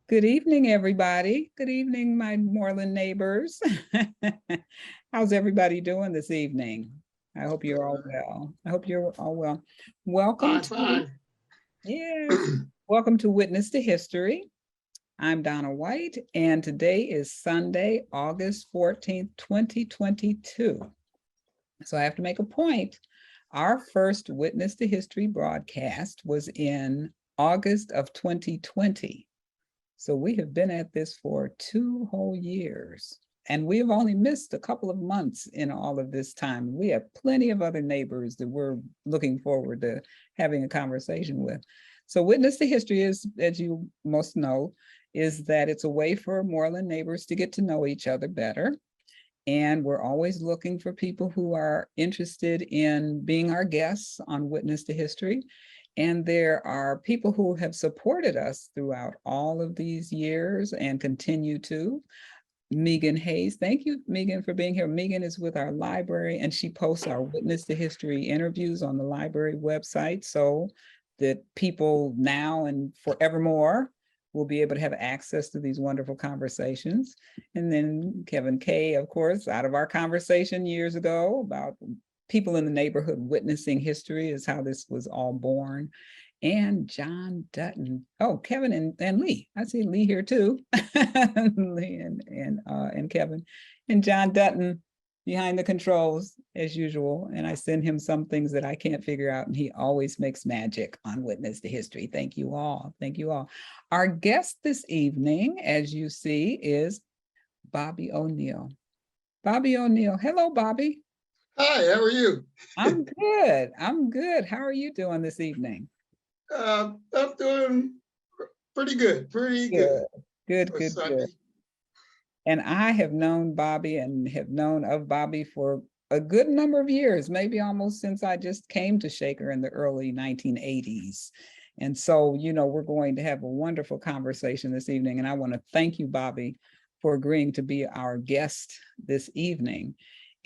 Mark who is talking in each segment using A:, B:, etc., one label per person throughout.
A: Good evening, everybody. Good evening, my Moreland neighbors. How's everybody doing this evening? I hope you're all well. I hope you're all well. Welcome to,
B: Fine.
A: yes, welcome to Witness to History. I'm Donna Whyte, and today is Sunday, August 14th, 2022. So I have to make a point. Our first Witness to History broadcast was in August of 2020. So we have been at this for 2 whole years, and we have only missed a couple of months in all of this time. We have plenty of other neighbors that we're looking forward to having a conversation with. So Witness to History is, as you most know, is that it's a way for Moreland neighbors to get to know each other better. And we're always looking for people who are interested in being our guests on Witness to History. And there are people who have supported us throughout all of these years and continue to. Megan Hayes, thank you, Megan, for being here. Megan is with our library and she posts our Witness to History interviews on the library website so that people now and forevermore will be able to have access to these wonderful conversations. And then Kevin Kay, of course, out of our conversation years ago about people in the neighborhood witnessing history is how this was all born. And John Dutton. Oh, Kevin and Lee. I see Lee here too. Lee and Kevin. And John Dutton behind the controls as usual. And I send him some things that I can't figure out. And he always makes magic on Witness to History. Thank you all. Thank you all. Our guest this evening, as you see, is Bobby O'Neill. Bobby O'Neill. Hello, Bobby.
B: Hi, how are you?
A: I'm good. I'm good. How are you doing this evening?
B: I'm doing pretty good,
A: Good,
B: for
A: good,
B: Sunday.
A: good. And I have known Bobby and have known of Bobby for a good number of years, maybe almost since I just came to Shaker in the early 1980s. And so, we're going to have a wonderful conversation this evening. And I want to thank you, Bobby, for agreeing to be our guest this evening.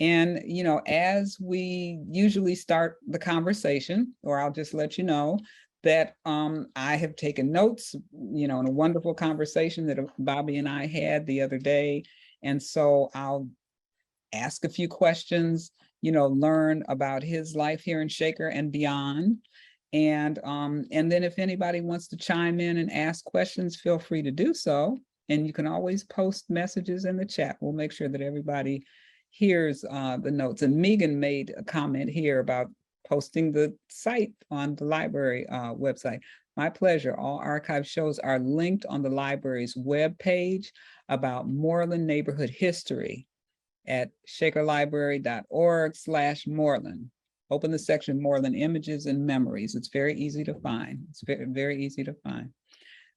A: And, as we usually start the conversation, or I'll just let you know, that I have taken notes, in a wonderful conversation that Bobby and I had the other day. And so I'll ask a few questions, learn about his life here in Shaker and beyond. And then if anybody wants to chime in and ask questions, feel free to do so. And you can always post messages in the chat. We'll make sure that everybody hears the notes. And Megan made a comment here about posting the site on the library website. My pleasure. All archive shows are linked on the library's webpage about Moreland neighborhood history at shakerlibrary.org/Moreland. Open the section Moreland Images and Memories. It's very easy to find. It's very, very easy to find.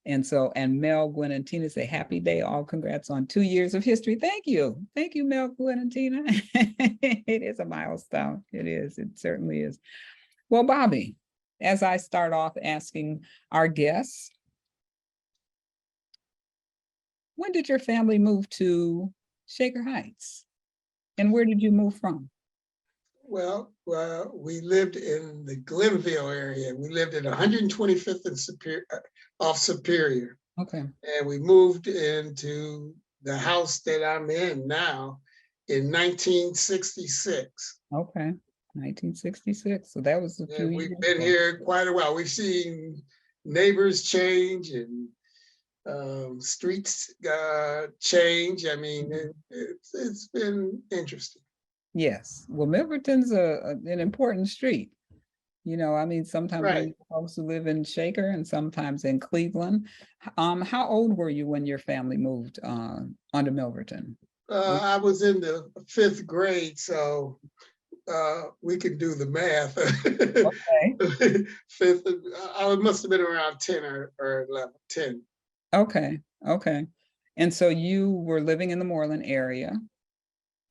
A: And Mel, Gwen, and Tina say, happy day, all congrats on 2 years of history. Thank you. Thank you, Mel, Gwen, and Tina. It is a milestone. It is. It certainly is. Well, Bobby, as I start off asking our guests, when did your family move to Shaker Heights? And where did you move from?
B: Well, we lived in the Glenville area. We lived at 125th and off Superior.
A: Okay.
B: And we moved into the house that I'm in now in 1966.
A: Okay, 1966. So that was a few years.
B: We've been here quite a while. We've seen neighbors change and streets change. I mean, it's been interesting.
A: Yes. Well, Milverton's an important street. Sometimes
B: Right.
A: we folks who live in Shaker and sometimes in Cleveland. How old were you when your family moved onto Milverton?
B: I was in the 5th grade, so we can do the math.
A: Okay.
B: Fifth, I must have been around 10 or 11, 10.
A: Okay. Okay. And so you were living in the Moreland area.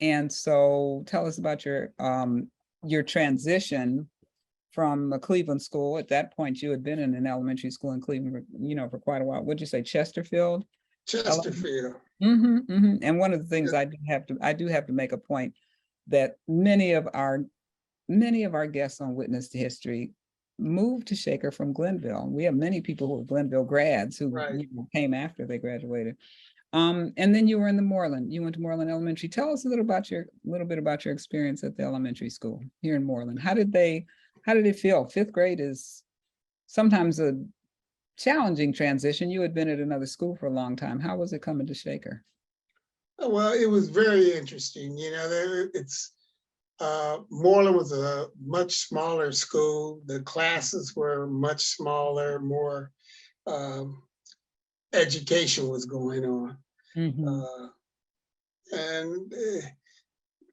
A: And so tell us about your transition from a Cleveland school. At that point, you had been in an elementary school in Cleveland, for quite a while. Would you say Chesterfield?
B: Chesterfield.
A: Mm-hmm, mm-hmm. And one of the things I do have to make a point that many of our guests on Witness to History moved to Shaker from Glenville. We have many people who are Glenville grads who
B: Right.
A: came after they graduated. And then you were in the Moreland. You went to Moreland Elementary. Tell us a little bit about your experience at the elementary school here in Moreland. How did it feel? Fifth grade is sometimes a challenging transition. You had been at another school for a long time. How was it coming to Shaker?
B: Well, it was very interesting. Moreland was a much smaller school. The classes were much smaller, more education was going on. And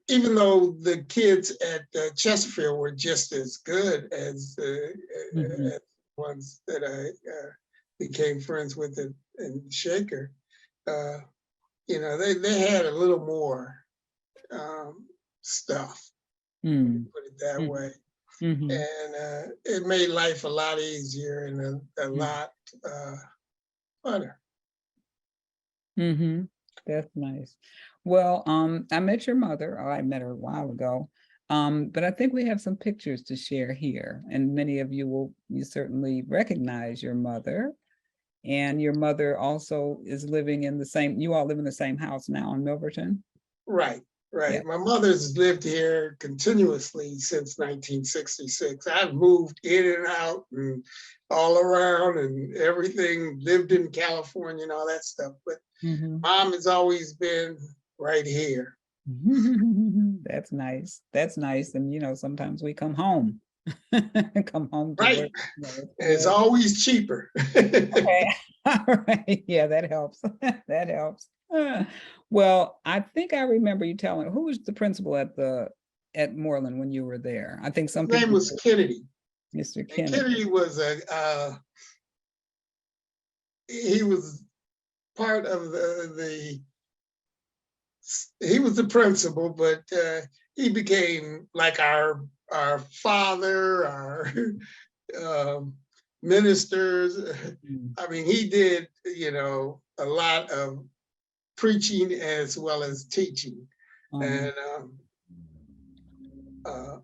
B: even though the kids at Chesterfield were just as good as the ones that I became friends with in Shaker, they had a little more stuff, put it that way. And it made life a lot easier and a lot funner.
A: That's nice. Well, I met your mother, or I met her a while ago, but I think we have some pictures to share here, and many of you certainly recognize your mother. And your mother also is living in you all live in the same house now in Milverton?
B: Right.
A: Yeah.
B: My mother's lived here continuously since 1966. I've moved in and out and all around and everything, lived in California and all that stuff. But Mom has always been right here.
A: That's nice. That's nice. And sometimes we come home. Come home to
B: Right.
A: work.
B: It's always cheaper.
A: Okay. All right. Yeah, that helps. That helps. Well, I think I remember you telling who was the principal at Moreland when you were there. I think some
B: His name was Kennedy.
A: Mr.
B: And Kennedy was he was part of he was the principal, but he became like our father, our ministers. I mean, he did, a lot of preaching as well as teaching. And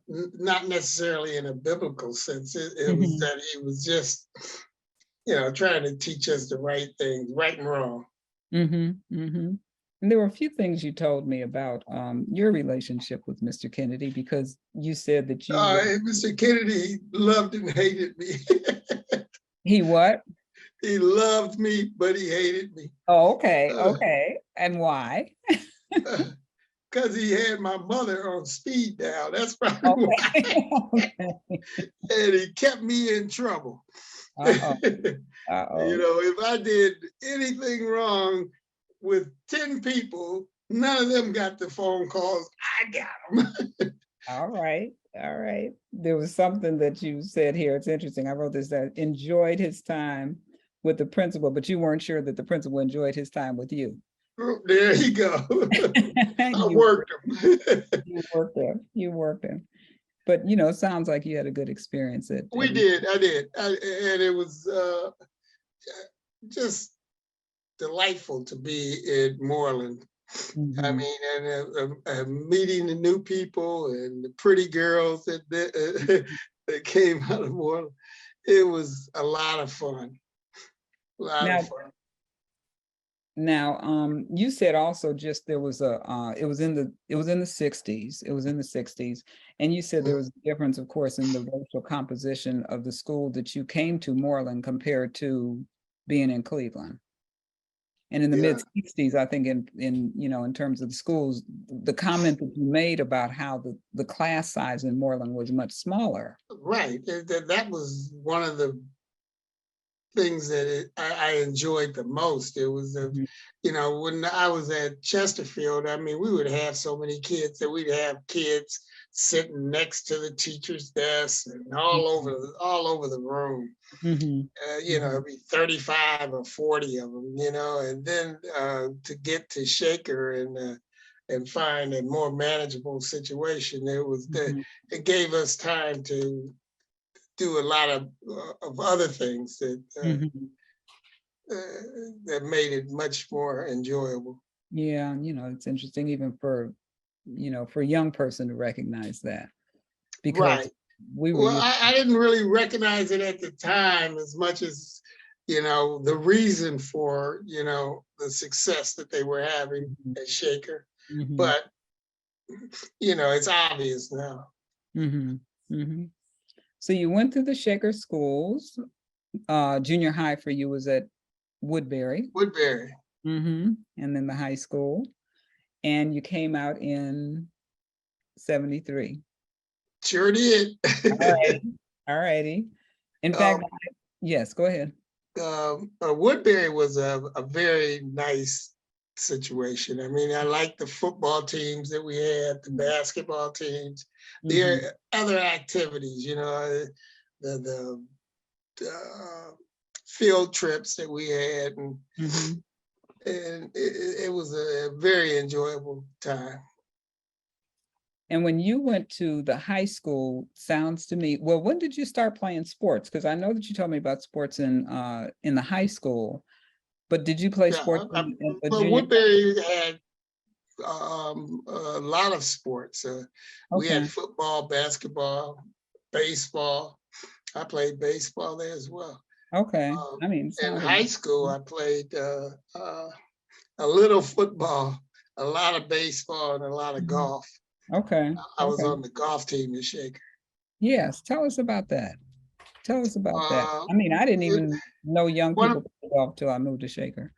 B: not necessarily in a biblical sense. It was that he was just, trying to teach us the right things, right and wrong.
A: And there were a few things you told me about your relationship with Mr. Kennedy, because you said that you
B: Mr. Kennedy loved and hated me.
A: He what?
B: He loved me, but he hated me.
A: Oh, okay. Okay. And why?
B: Because he had my mother on speed dial. That's probably why. And he kept me in trouble. If I did anything wrong with 10 people, none of them got the phone calls. I got them.
A: All right. All right. There was something that you said here. It's interesting. I wrote this, that enjoyed his time with the principal, but you weren't sure that the principal enjoyed his time with you.
B: There you go. I worked him.
A: You worked him. But, it sounds like you had a good experience.
B: I did. And it was just delightful to be in Moreland. I mean, and meeting the new people and the pretty girls that came out of Moreland. It was a lot of fun. A lot of fun.
A: Now, you said also just there was it was in the 60s. It was in the 60s. And you said there was a difference, of course, in the racial composition of the school that you came to, Moreland, compared to being in Cleveland. And in the mid 60s, I think in terms of the schools, the comment that you made about how the class size in Moreland was much smaller.
B: Right. That was one of the things that I enjoyed the most. It was, when I was at Chesterfield, I mean, we would have so many kids that we'd have kids sitting next to the teacher's desk and all over the room. It'd be 35 or 40 of them, and then to get to Shaker and find a more manageable situation, it gave us time to do a lot of other things that that made it much more enjoyable.
A: Yeah, it's interesting even for a young person to recognize that, because We were
B: Well,
A: used.
B: I didn't really recognize it at the time as much as, the reason for, the success that they were having
A: Mhm,
B: at Shaker.
A: mhm,
B: But, it's obvious now.
A: mhm, mhm. So you went through the Shaker schools. Junior high for you was at Woodbury.
B: Woodbury.
A: And then the high school. And you came out in 73.
B: Sure did.
A: All righty. All righty. In fact,
B: um,
A: yes, go ahead.
B: Woodbury was a very nice situation. I mean, I liked the football teams that we had, the basketball teams,
A: Mhm,
B: the other activities, the field trips that we had, and
A: mhm.
B: it was a very enjoyable time.
A: And when you went to the high school, sounds to me, well, when did you start playing sports? Because I know that you told me about sports in the high school, but did you play
B: Yeah,
A: sports in the
B: well,
A: junior?
B: Woodbury had a lot of sports. We had
A: Okay,
B: football, basketball, baseball. I played baseball there as well.
A: okay. I mean,
B: In
A: sounded.
B: high school, I played a little football, a lot of baseball, and a lot of
A: Mhm.
B: golf.
A: Okay,
B: I was
A: okay.
B: on the golf team at Shaker.
A: Yes, tell us about that. Tell us about that.
B: Uh,
A: I mean, I didn't
B: it,
A: even know young
B: one,
A: people played golf till I moved to Shaker.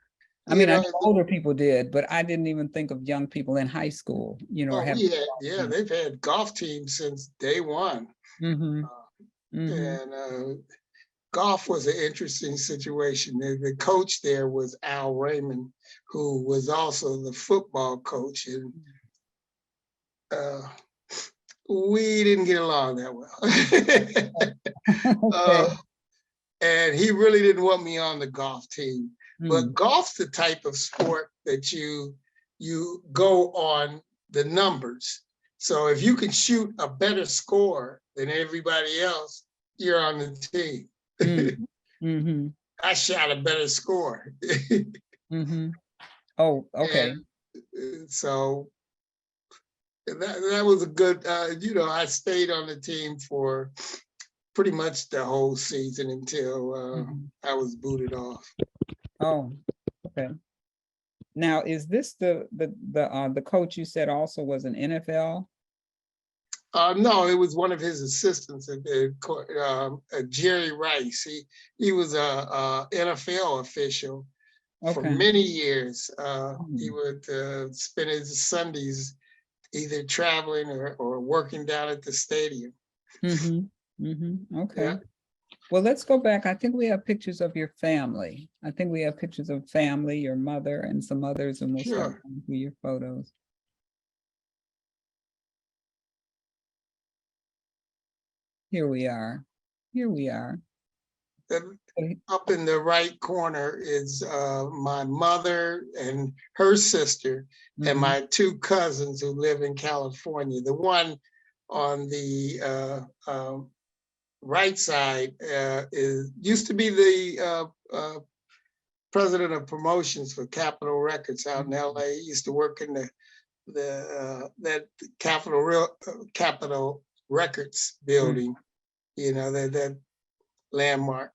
A: I
B: you
A: mean, I
B: know,
A: know older people did, but I didn't even think of young people in high school, or
B: well,
A: having.
B: they've had golf teams since day one.
A: Mm-hmm. Mm-hmm.
B: And golf was an interesting situation. The coach there was Al Raymond, who was also the football coach. And uh, we didn't get along that well.
A: Okay.
B: uh, and he really didn't want me on the golf team. But
A: Mm.
B: golf's the type of sport that you go on the numbers. So if you can shoot a better score than everybody else, you're on the team.
A: Mm. Mm-hmm.
B: I shot a better score.
A: Mm-hmm. Oh,
B: And
A: okay.
B: so that was a good, I stayed on the team for pretty much the whole season until
A: Mhm.
B: I was booted off.
A: Oh, okay. Now, is this the coach you said also was an NFL?
B: No, it was one of his assistants, Jerry Rice. He was a NFL official for
A: Okay.
B: many years. He
A: Mm.
B: would spend his Sundays either traveling or working down at the stadium.
A: Mm-hmm. Mm-hmm.
B: Yeah,
A: Okay. Well, let's go back. I think we have pictures of your family. I think we have pictures of family, your mother, and some others, and we'll start
B: sure.
A: going through your photos. Here we are. Here we are.
B: Up in the right corner is my mother and her sister and
A: Mm-hmm.
B: my two cousins who live in California. The one on the right side used to be the president of promotions for Capitol Records out in LA. He used to work in that Capitol Records
A: Mm.
B: building, that landmark.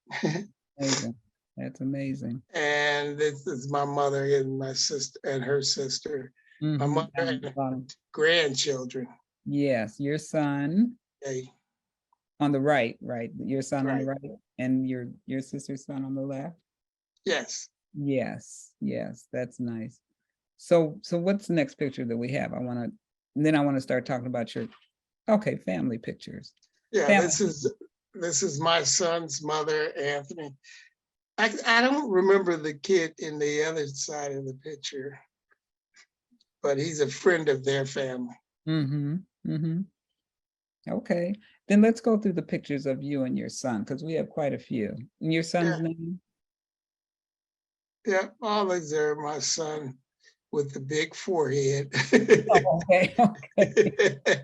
A: Amazing. That's amazing.
B: And this is my mother and my sister and her sister, my
A: Mm-hmm.
B: mother
A: Down at the
B: and
A: bottom.
B: grandchildren.
A: Yes, your son
B: Hey,
A: on the right, right? Your son on the
B: right.
A: right, and your sister's son on the left.
B: Yes.
A: Yes, yes, that's nice. So what's the next picture that we have? Then I want to start talking about your, okay, family pictures.
B: Yeah,
A: Family.
B: this is my son's mother, Anthony. I don't remember the kid in the other side of the picture, but he's a friend of their family.
A: Mm-hmm. Mm-hmm. Okay. Then let's go through the pictures of you and your son, because we have quite a few. And your son's
B: Yeah,
A: name?
B: yeah. All these are my son with the big forehead.
A: Oh, okay, okay.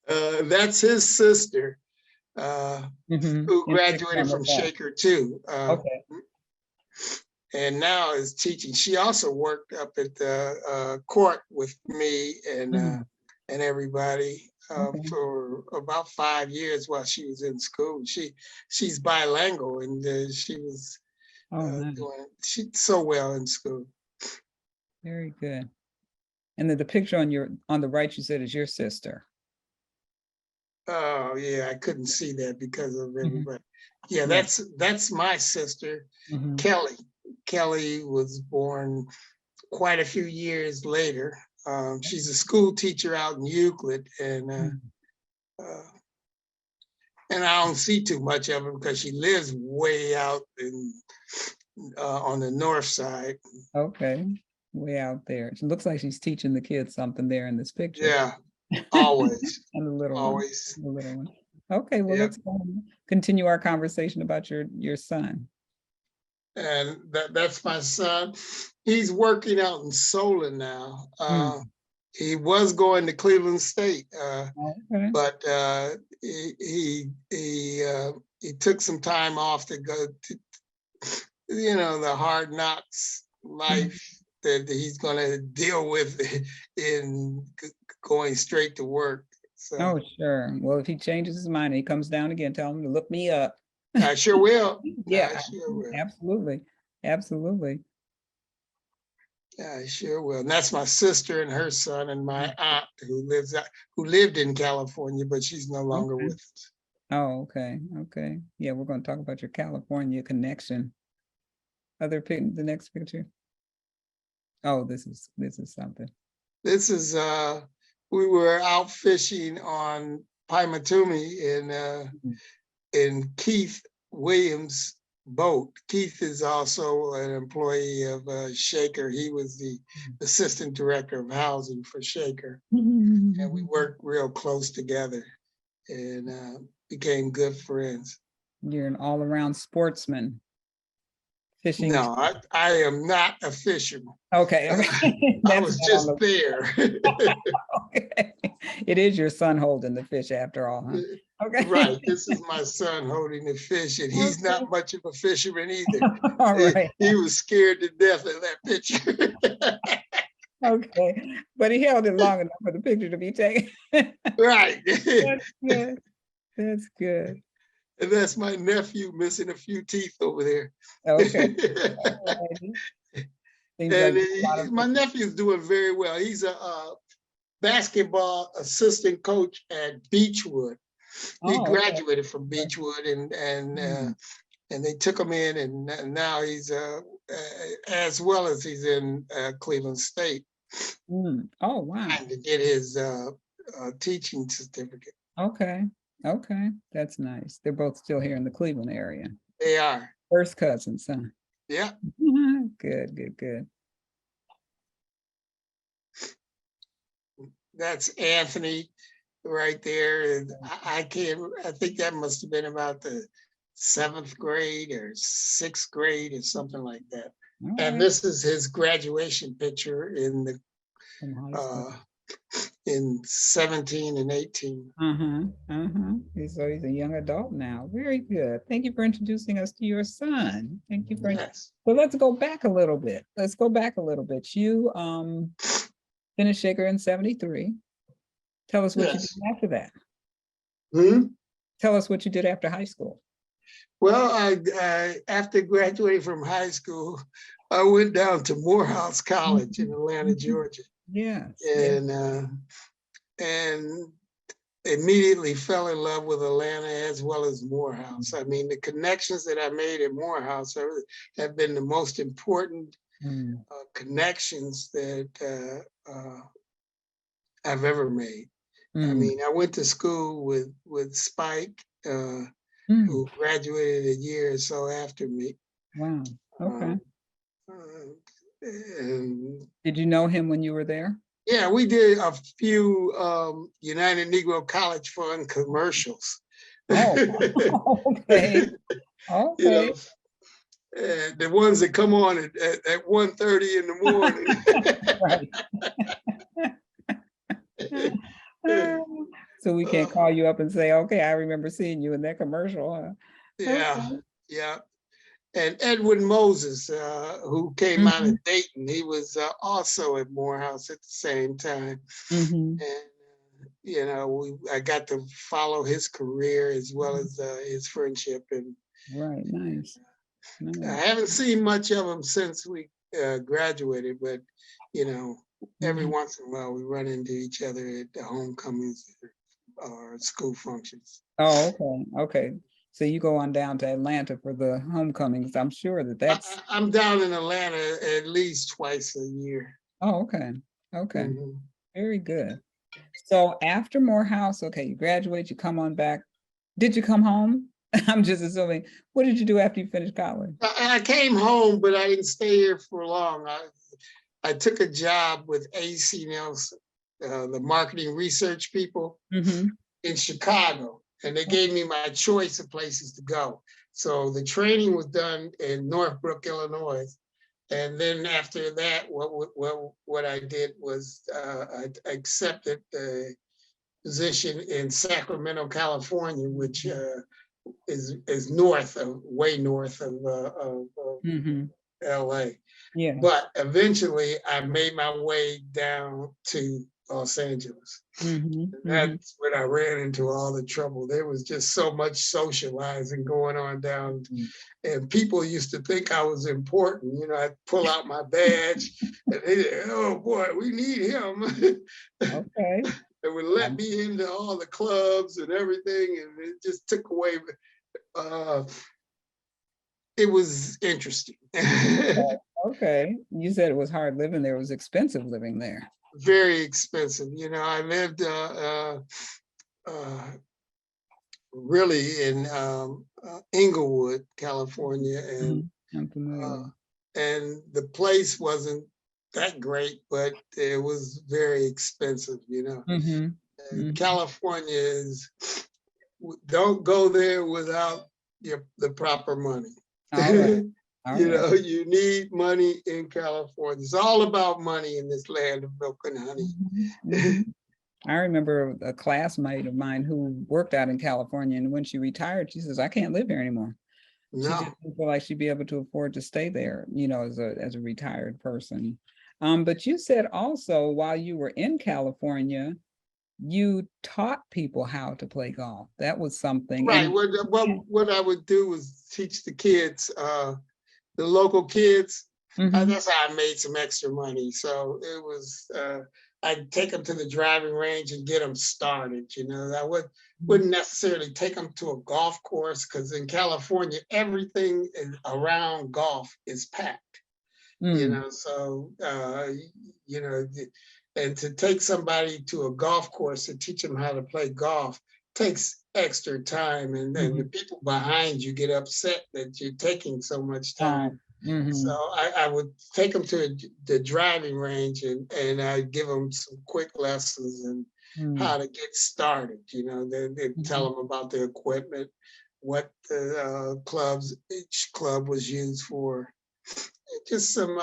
B: That's his sister, uh,
A: Mm-hmm.
B: who
A: And six
B: graduated
A: on the
B: from
A: left.
B: Shaker too,
A: Okay.
B: and now is teaching. She also worked up at the court with me and
A: Mhm.
B: and everybody
A: Okay.
B: for about 5 years while she was in school. She's bilingual, and she was
A: Oh, nice.
B: doing so well in school.
A: Very good. And then the picture on the right, you said is your sister.
B: Oh yeah, I couldn't see that because of
A: Mhm.
B: everybody. Yeah,
A: Yeah.
B: that's my sister,
A: Mhm.
B: Kelly. Kelly was born quite a few years later. She's a school teacher out in Euclid,
A: Mhm.
B: uh, and I don't see too much of her because she lives way out on the north side.
A: Okay. Way out there. It looks like she's teaching the kids something there in this picture.
B: Yeah, always,
A: And the little one.
B: always.
A: The little one. Okay, well,
B: Yeah,
A: let's continue our conversation about your son.
B: and that's my son. He's working out in Solon now.
A: Mm.
B: He was going to Cleveland State,
A: Okay.
B: but he took some time off to go to, the hard knocks
A: Mhm.
B: life that he's going to deal with in going straight to work. So
A: Oh, sure. Well, if he changes his mind and he comes down again, tell him to look me up.
B: I sure will.
A: Yeah,
B: I sure will.
A: absolutely. Absolutely.
B: I sure will. And that's my sister and her son and my aunt who lived in California, but she's no longer
A: Okay.
B: with us.
A: Oh, okay. Okay. Yeah, we're going to talk about your California connection. The next picture. Oh, this is something.
B: This is we were out fishing on Paimatumi
A: Mhm.
B: in Keith Williams' boat. Keith is also an employee of Shaker. He was the assistant director of housing for Shaker, and we worked real close together and became good friends.
A: You're an all-around sportsman. Fishing.
B: No, I am not a fisherman.
A: Okay. Okay.
B: I
A: That's
B: was
A: not on
B: just there.
A: okay. It is your son holding the fish after all, huh? Okay.
B: Right. This is my son holding the fish, and he's
A: Okay.
B: not much of a fisherman either.
A: All right.
B: He was scared to death of that picture.
A: Okay. But he held it long enough for the picture to be taken.
B: Right.
A: That's good. That's good.
B: And that's my nephew missing a few teeth over there.
A: Okay. Alrighty. Seems like
B: And
A: a lot of
B: my nephew's doing very well. He's a basketball assistant coach at Beechwood. He
A: oh, okay.
B: graduated from Beechwood, and they took him in, and now he's as well as he's in Cleveland State,
A: Oh, wow.
B: trying to get his teaching certificate.
A: Okay. Okay. That's nice. They're both still here in the Cleveland area.
B: They are.
A: First cousins, huh?
B: Yeah.
A: Good, good, good.
B: That's Anthony right there. And I think that must have been about the 7th grade or 6th grade or something like that.
A: All
B: And
A: right.
B: this is his graduation picture in the
A: From high school.
B: in 17 and 18.
A: So he's a young adult now. Very good. Thank you for introducing us to your son. Thank you for.
B: Yes.
A: So let's go back a little bit. You finished Shaker in 73. Tell us what you did
B: Yes.
A: after that.
B: Hmm?
A: Tell us what you did after high school.
B: Well, I after graduating from high school, I went down to Morehouse College in Atlanta, Georgia,
A: Yes.
B: and immediately fell in love with Atlanta as well as Morehouse. I mean, the connections that I made at Morehouse have been the most important connections that I've ever made. I mean, I went to school with Spike, who graduated a year or so after me.
A: Wow. Okay.
B: And
A: Did you know him when you were there?
B: yeah, we did a few United Negro College Fund commercials.
A: Oh, okay.
B: You
A: Okay.
B: know, the ones that come on at 1:30 in the morning.
A: Right. So we can't call you up and say, okay, I remember seeing you in that commercial, huh?
B: Yeah,
A: Okay.
B: yeah. And Edwin Moses, who came out of Dayton, he was also at Morehouse at the same time.
A: Mhm.
B: And I got to follow his career as well as his friendship, and
A: Right, nice.
B: I
A: Nice.
B: haven't seen much of him since we graduated, but every
A: Mhm.
B: once in a while we run into each other at the homecomings or school functions.
A: Oh, okay, okay. So you go on down to Atlanta for the homecomings. I'm sure that that's,
B: I'm down in Atlanta at least twice a year.
A: oh, okay, okay,
B: Mhm.
A: very good. So after Morehouse, okay, you graduate, you come on back. Did you come home? I'm just assuming. What did you do after you finished college?
B: I came home, but I didn't stay here for long. I took a job with AC Nelson, the marketing research people
A: Mm-hmm.
B: in Chicago, and they gave me my choice of places to go. So the training was done in Northbrook, Illinois, and then after that, what I did was I accepted the position in Sacramento, California, which is way north of
A: Mm-hmm.
B: LA.
A: Yeah.
B: But eventually, I made my way down to Los Angeles.
A: Mm-hmm.
B: And
A: Mm-hmm.
B: that's when I ran into all the trouble. There was just so much socializing going on down, and people used to think I was important. I'd pull out my badge, and they said, "Oh boy, we need him."
A: Okay.
B: They would let me into all the clubs and everything, and it just took away. Uh, it was interesting.
A: Okay. You said it was hard living there. It was expensive living there.
B: Very expensive. I lived really in Inglewood, California, and
A: Mm-hmm. I'm familiar
B: uh,
A: with
B: and the place wasn't that great, but it was very expensive.
A: it. Mm-hmm. Mm-hmm.
B: California is don't go there without the proper money.
A: All right. All right.
B: You need money in California. It's all about money in this land of milk and honey.
A: Mm-hmm. Mm-hmm. I remember a classmate of mine who worked out in California, and when she retired, she says, "I can't live here anymore." She just
B: No,
A: didn't feel like she'd be able to afford to stay there, as a retired person. But you said also while you were in California, you taught people how to play golf. That was something.
B: right.
A: And
B: What I would do was teach the kids, the local kids.
A: Mhm.
B: That's how I made some extra money. So it was, I'd take them to the driving range and get them started. I wouldn't necessarily take them to a golf course because in California, everything around golf is packed.
A: Mm.
B: So you know, and to take somebody to a golf course to teach them how to play golf takes extra time, and the
A: Mhm.
B: people behind you get upset that you're taking so much time. So
A: Mhm.
B: I would take them to the driving range, and I'd give them some quick lessons and
A: Mm.
B: how to get started. They tell
A: Mhm.
B: them about the equipment, what the each club was used for, just some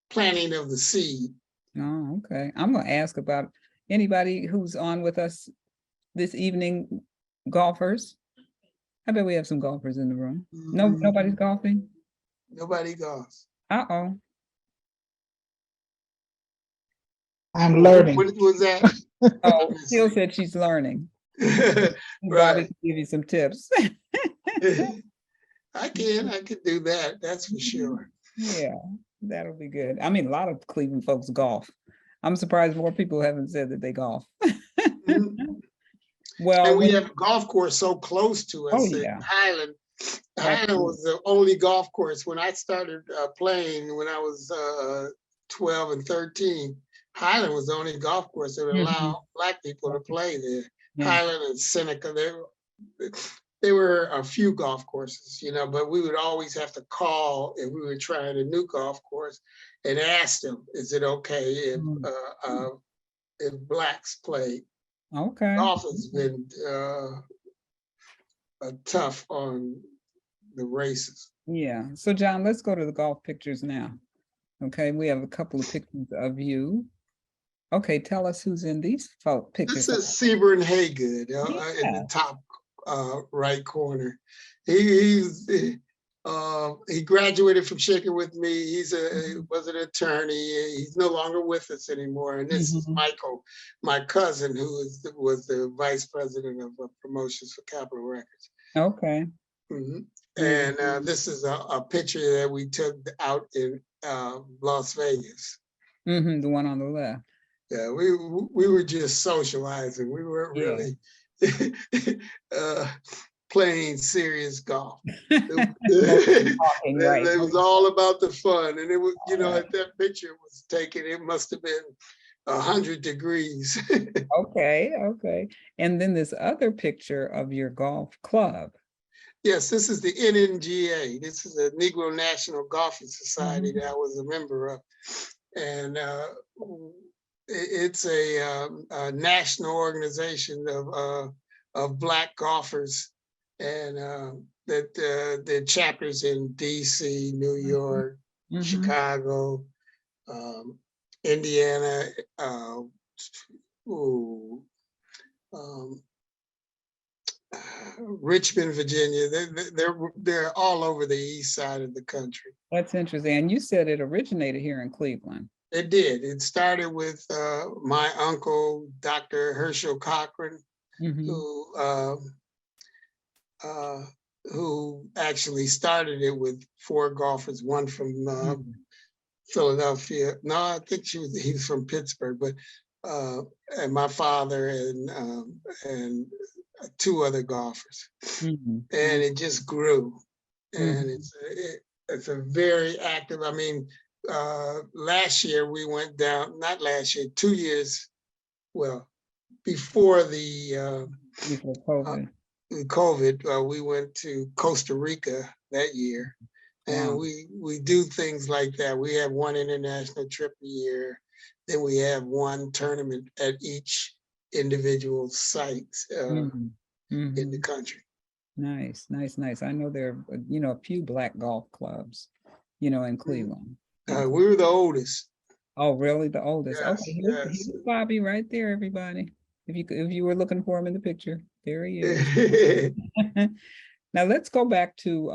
B: planting of the seed.
A: Oh, okay. I'm gonna ask about anybody who's on with us this evening, golfers. I bet we have some golfers in the room. No, nobody's golfing.
B: Nobody goes.
A: Uh-oh.
C: I'm learning.
B: What was that?
A: Oh, Phil said she's learning. Bobby
B: Right.
A: can give you some tips.
B: I can do that. That's for sure.
A: Yeah, that'll be good. I mean, a lot of Cleveland folks golf. I'm surprised more people haven't said that they golf.
B: Mhm.
A: Well,
B: And we have a golf course so close to
A: oh
B: us in
A: yeah,
B: Highland. Highland
A: absolutely.
B: was the only golf course when I started playing when I was 12 and 13. Highland was the only golf course that would
A: Mhm.
B: allow Black people to play there.
A: Yeah.
B: Highland and Seneca, there were a few golf courses, but we would always have to call if we were trying a new golf course and ask them, is it okay
A: Mm.
B: if Blacks play?
A: Okay.
B: Golf has been tough on the races.
A: Yeah. So John, let's go to the golf pictures now. Okay, we have a couple of pictures of you. Okay, tell us who's in these
B: This
A: pictures.
B: is Sebring Haygood in
A: Yeah.
B: the top right corner. He's He graduated from Shaking With Me. He
A: Mm-hmm.
B: was an attorney. He's no longer with us anymore. And this is
A: Mhm.
B: Michael, my cousin, who was the vice president of promotions for Capitol Records.
A: Okay.
B: Mhm.
A: Beautiful.
B: And this is a picture that we took out in Las Vegas.
A: The one on the left.
B: Yeah, we were just socializing. We weren't
A: Yeah.
B: really playing serious golf.
A: Mostly talking, right?
B: It was all about the fun, and it was, you know, if that picture was taken, it must have been 100 degrees.
A: Okay, okay. And then this other picture of your golf club.
B: Yes, this is the NNGA. This is the Negro National Golfing Society
A: Mhm.
B: that I was a member of, and it's a national organization of Black golfers, and that the chapters in DC, New York,
A: Mhm.
B: Chicago, Indiana, Richmond, Virginia. They're all over the east side of the country.
A: That's interesting. And you said it originated here in Cleveland.
B: It did. It started with my uncle, Dr. Herschel Cochran,
A: Mhm.
B: who actually started it with 4 golfers, one from
A: Mhm.
B: Philadelphia. No, I think he was from Pittsburgh, but and my father and 2 other golfers,
A: Mhm.
B: and it just grew, and
A: Mhm.
B: it's a very active. I mean, last year we went down. Not last year, 2 years. Well, before the
A: Before
B: uh,
A: COVID.
B: COVID, we went to Costa Rica that year, and
A: Wow.
B: we do things like that. We have one international trip a year, then we have one tournament at each individual site
A: Mhm.
B: in the
A: Mhm.
B: country.
A: Nice, nice, nice. I know there are, a few Black golf clubs, in Cleveland.
B: We were the oldest.
A: Oh, really? The oldest.
B: Yes,
A: Okay,
B: yes.
A: here's Bobby right there, everybody. If you were looking for him in the picture, there he is. Now let's go back to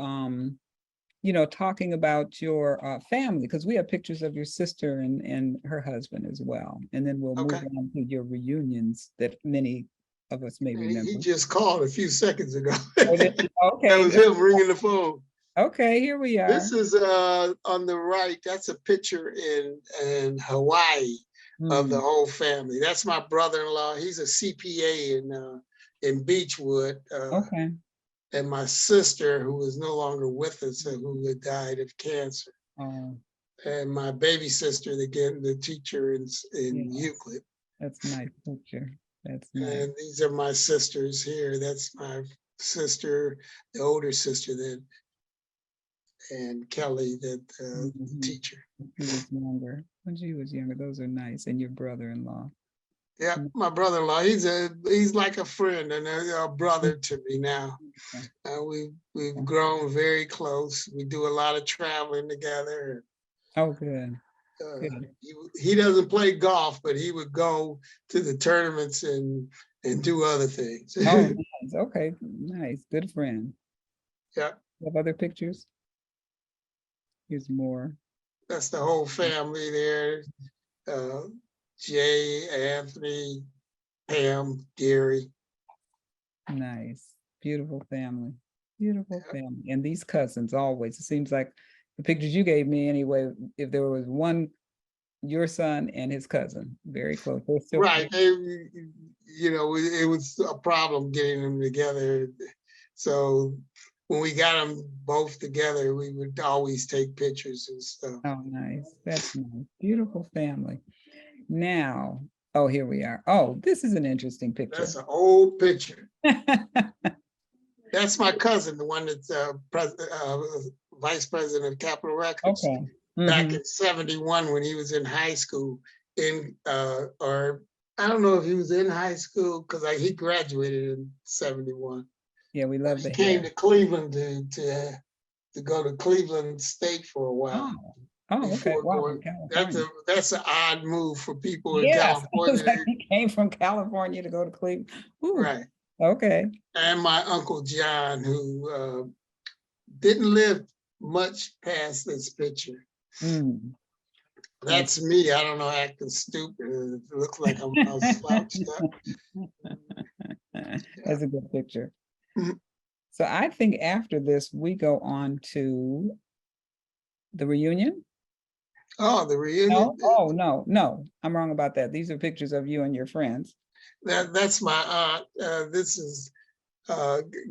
A: talking about your family, because we have pictures of your sister and her husband as well. And then we'll move
B: Okay.
A: on to your reunions that many of us may remember.
B: He just called a few seconds ago.
A: Oh, okay.
B: That was him ringing the phone.
A: Okay, here we are.
B: This is on the right. That's a picture in Hawaii of the whole family. That's my brother-in-law. He's a CPA in Beechwood.
A: Okay.
B: And my sister, who is no longer with us, who had died of cancer.
A: Oh,
B: And my baby sister, again, the teacher in
A: yeah.
B: Euclid.
A: That's a nice picture. That's nice.
B: And these are my sisters here. That's my sister, the older sister, and Kelly, that teacher.
A: He was younger. When she was younger, those are nice. And your brother-in-law.
B: Yeah, my brother-in-law. He's like a friend and a brother to me now. We've grown very close. We do a lot of traveling together.
A: Oh, good.
B: He doesn't play golf, but he would go to the tournaments and do other things.
A: Oh, nice. Okay, nice. Good friend.
B: Yeah.
A: You have other pictures? Here's more.
B: That's the whole family there. Jay, Anthony, Pam, Gary.
A: Nice. Beautiful family. Beautiful family. And these cousins always, it seems like the pictures you gave me anyway, if there was one, your son and his cousin, very close. They're still
B: right. It was a problem getting them together. So when we got them both together, we would always take pictures and stuff.
A: Oh, nice. That's nice. Beautiful family. Now, oh, here we are. Oh, this is an interesting picture.
B: That's an old picture. That's my cousin, the one that's vice president of Capitol Records.
A: Okay.
B: Back in '71 when he was in high school, or I don't know if he was in high school because he graduated in '71.
A: Yeah, we love that.
B: He came to Cleveland to go to Cleveland State for a while.
A: Oh, okay. Wow,
B: that's an odd move for people in
A: California.
B: California.
A: He came from California to go to Cleveland. Ooh,
B: right.
A: Okay.
B: And my Uncle John, who didn't live much past this picture.
A: Mm.
B: That's me. I don't know, acting stupid. It looks like I'm all slouched up.
A: That's a good picture.
B: Mhm.
A: So I think after this, we go on to the reunion.
B: Oh, the reunion.
A: No, oh, no, I'm wrong about that. These are pictures of you and your friends.
B: That's my aunt. This is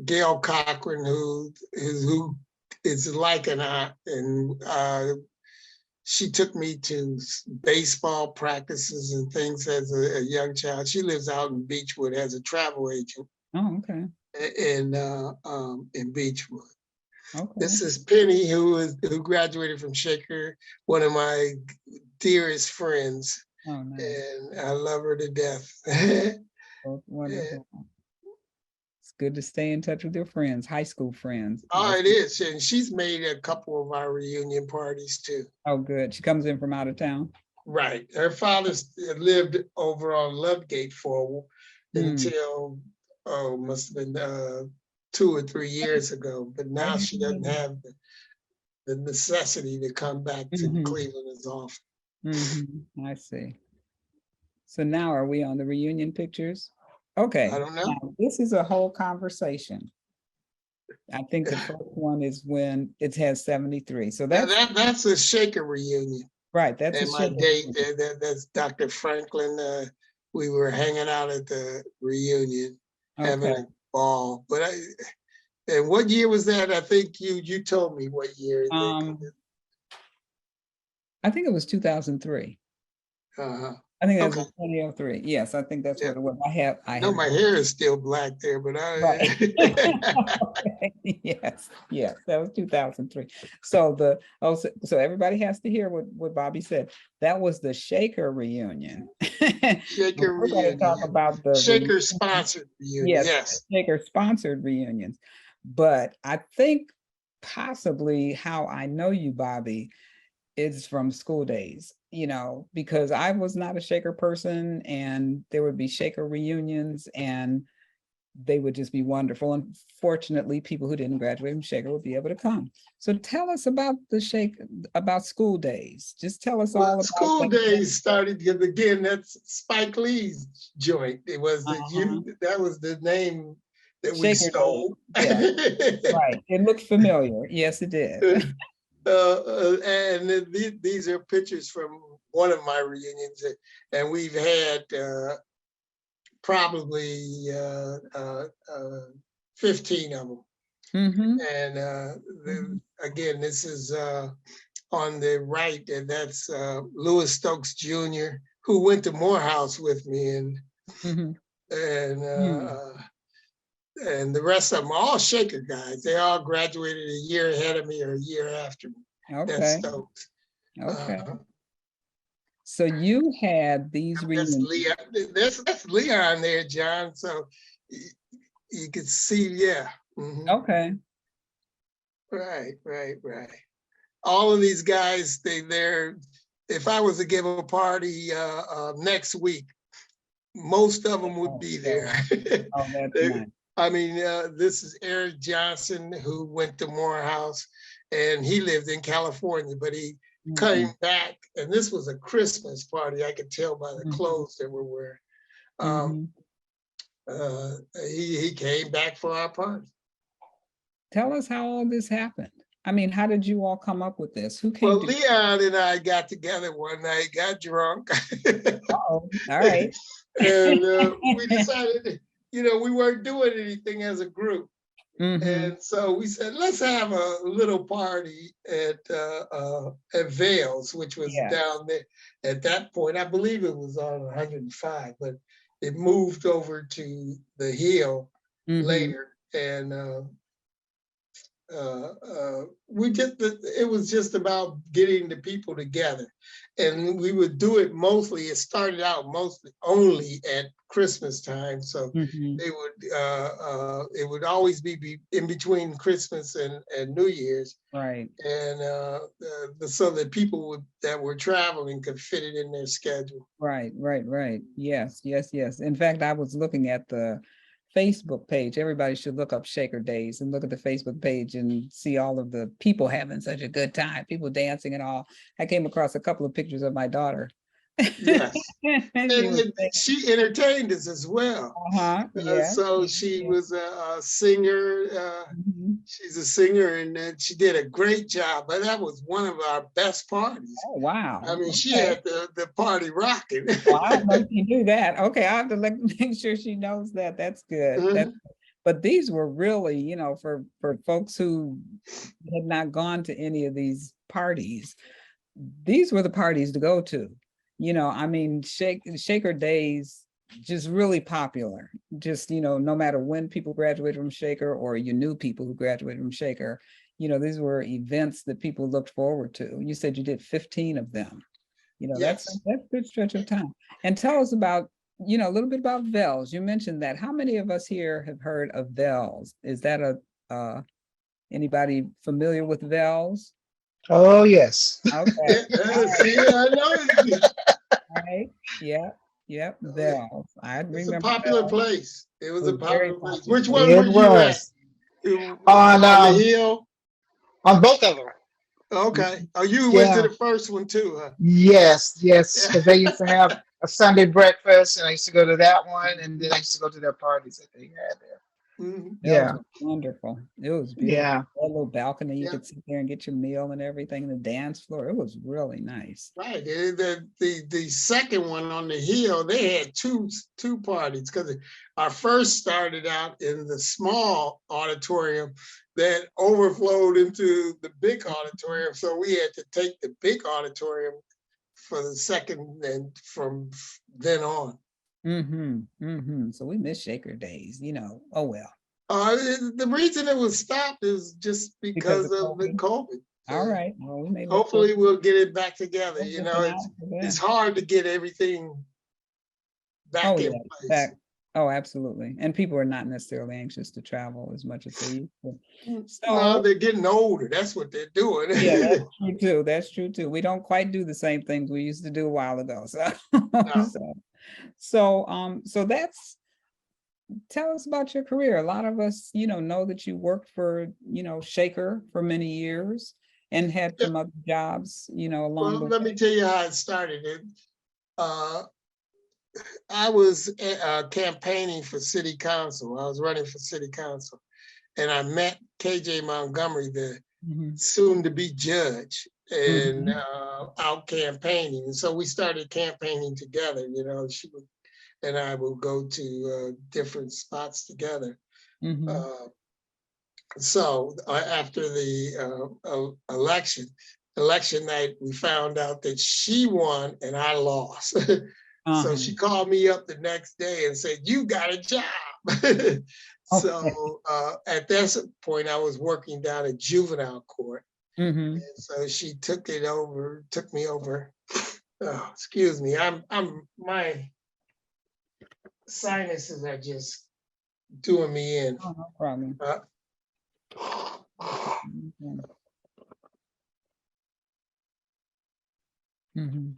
B: Gail Cochran, who is like an aunt, and she took me to baseball practices and things as a young child. She lives out in Beechwood as a travel agent
A: Oh, okay,
B: in Beechwood.
A: okay.
B: This is Penny, who graduated from Shaker, one of my dearest friends,
A: Oh, nice.
B: and I love her to death.
A: Oh, wonderful. It's good to stay in touch with your friends, high school friends.
B: Oh, it is. And she's made a couple of our reunion parties too.
A: Oh, good. She comes in from out of town.
B: Right. Her father lived over on Ludgate for until, must have been 2 or 3 years ago. But now she doesn't have the necessity to come back to Cleveland as often.
A: I see. So now are we on the reunion pictures? Okay.
B: I don't know.
A: Now, this is a whole conversation. I think the first one is when it has 73. So
B: that's a Shaker reunion.
A: right. That's
B: and my date. That's Dr. Franklin. We were hanging out at the reunion, having a ball. But and what year was that? I think you told me what year.
A: I think it was 2003. I think it was 2003. Yes, I think that's what it was. I
B: know my hair is still black there, but
A: right. Yes, that was 2003. So so everybody has to hear what Bobby said. That was the Shaker reunion.
B: Shaker
A: We're going to talk about the
B: Shaker sponsored reunion. Yes,
A: Shaker sponsored reunions. But I think possibly how I know you, Bobby, is from school days, because I was not a Shaker person, and there would be Shaker reunions and they would just be wonderful. And fortunately, people who didn't graduate from Shaker would be able to come. So tell us about about school days. Just tell us all about
B: school days started because, again, that's Spike Lee's joint. It was that was the name that we stole.
A: Yeah. Right. It looked familiar. Yes, it did.
B: And these are pictures from one of my reunions, and we've had probably 15 of them. And again, this is on the right, and that's Lewis Stokes Jr., who went to Morehouse with me, and the rest of them, all Shaker guys. They all graduated a year ahead of me or a year after me.
A: Okay.
B: That's Stokes.
A: Okay. So you had these reunions.
B: That's Leon there, John. So you could see, yeah.
A: Okay.
B: Right. All of these guys, they're. If I was to give a party next week, most of them would be there.
A: Oh, that's nice.
B: I mean, this is Eric Johnson, who went to Morehouse, and he lived in California, but he came back, and this was a Christmas party. I could tell by the clothes that we're wearing. He came back for our party.
A: Tell us how all this happened. I mean, how did you all come up with this? Who came?
B: Well, Leon and I got together one night, got drunk.
A: All right.
B: And we decided, we weren't doing anything as a group. And so we said, let's have a little party at Vales, which was down there. At that point, I believe it was on 105, but it moved over to the hill later. And it was just about getting the people together. And we would do it mostly, it started out mostly only at Christmas time. So it would always be in between Christmas and New Year's.
A: Right.
B: And so that people that were traveling could fit it in their schedule.
A: Right. Yes. In fact, I was looking at the Facebook page. Everybody should look up Shaker Days and look at the Facebook page and see all of the people having such a good time, people dancing and all. I came across a couple of pictures of my daughter.
B: Yes.
A: She was
B: And she entertained us as well.
A: yeah.
B: So she was a singer.
A: Mhm.
B: She's a singer, and she did a great job. But that was one of our best parties.
A: Oh, wow.
B: I mean, she
A: Okay.
B: had the party rocking.
A: Well, I don't know if you knew that. Okay, I have to make sure she knows that. That's good.
B: Mhm.
A: But these were really, you know, for folks who had not gone to any of these parties, these were the parties to go to. You know, I mean, Shaker Days, just really popular. Just, you know, no matter when people graduated from Shaker or you knew people who graduated from Shaker, you know, these were events that people looked forward to. You said you did 15 of them. You know, that's
B: Yes.
A: a good stretch of time. And tell us about, you know, a little bit about Vels. You mentioned that. How many of us here have heard of Vels? Is that anybody familiar with Vels?
C: Oh, yes.
A: Okay.
B: See, I know.
A: Right. Yeah. Yep. Vels. I
B: It's a
A: remember
B: popular
A: Vels.
B: place. It was
A: It
B: a
A: was very
B: popular place.
A: popular.
B: Which one were
C: It
B: you at?
C: was. On
B: On the hill?
C: on both of them.
B: Okay. Oh, you went to
C: Yeah.
B: the first one too, huh?
C: Yes, yes.
B: Yeah.
C: Because they used to have a Sunday breakfast, and I used to go to that one, and then I used to go to their parties that they had there.
B: Mhm.
A: Vels
C: Yeah,
A: was wonderful. It was beautiful.
C: yeah.
A: That little balcony, you
B: Yeah.
A: could sit there and get your meal and everything, the dance floor. It was really nice.
B: Right. The second one on the hill, they had two parties because our first started out in the small auditorium that overflowed into the big auditorium. So we had to take the big auditorium for the second, and from then on.
A: So we miss Shaker Days, you know. Oh well.
B: The reason it was stopped is just
A: Because
B: because
A: of
B: of the
A: COVID.
B: COVID.
A: All
B: So
A: right. Well, we may look
B: hopefully we'll get it back together.
A: forward
B: You
A: to
B: know,
A: looking out for
B: it's
A: that.
B: hard to get everything
A: Oh
B: back
A: yeah,
B: in place.
A: that. Oh, absolutely. And people are not necessarily anxious to travel as much as they used to.
B: No,
A: So
B: they're getting older. That's what they're doing.
A: yeah, that's true too. That's true too. We don't quite do the same things we used to do a while ago. So
B: No.
A: so that's, tell us about your career. A lot of us, you know that you worked for, you know, Shaker for many years and had some other jobs, you know, along
B: Well,
A: the
B: let me
A: way.
B: tell you how it started. I was campaigning for city council. I was running for city council, and I met KJ Montgomery, the
A: Mhm,
B: soon-to-be judge, and
A: mhm,
B: out campaigning. And so we started campaigning together. You know, she would and I would go to different spots together.
A: mhm.
B: Uh, so after the election night, we found out that she won and I lost. So
A: Uh-huh.
B: she called me up the next day and said, "You got a job."
A: Okay.
B: So at that point, I was working down at juvenile court.
A: Mm-hmm.
B: And so she took me over. Oh, excuse me. My sinuses are just doing me in.
A: Oh, no problem.
B: Uh,
A: Mm-hmm.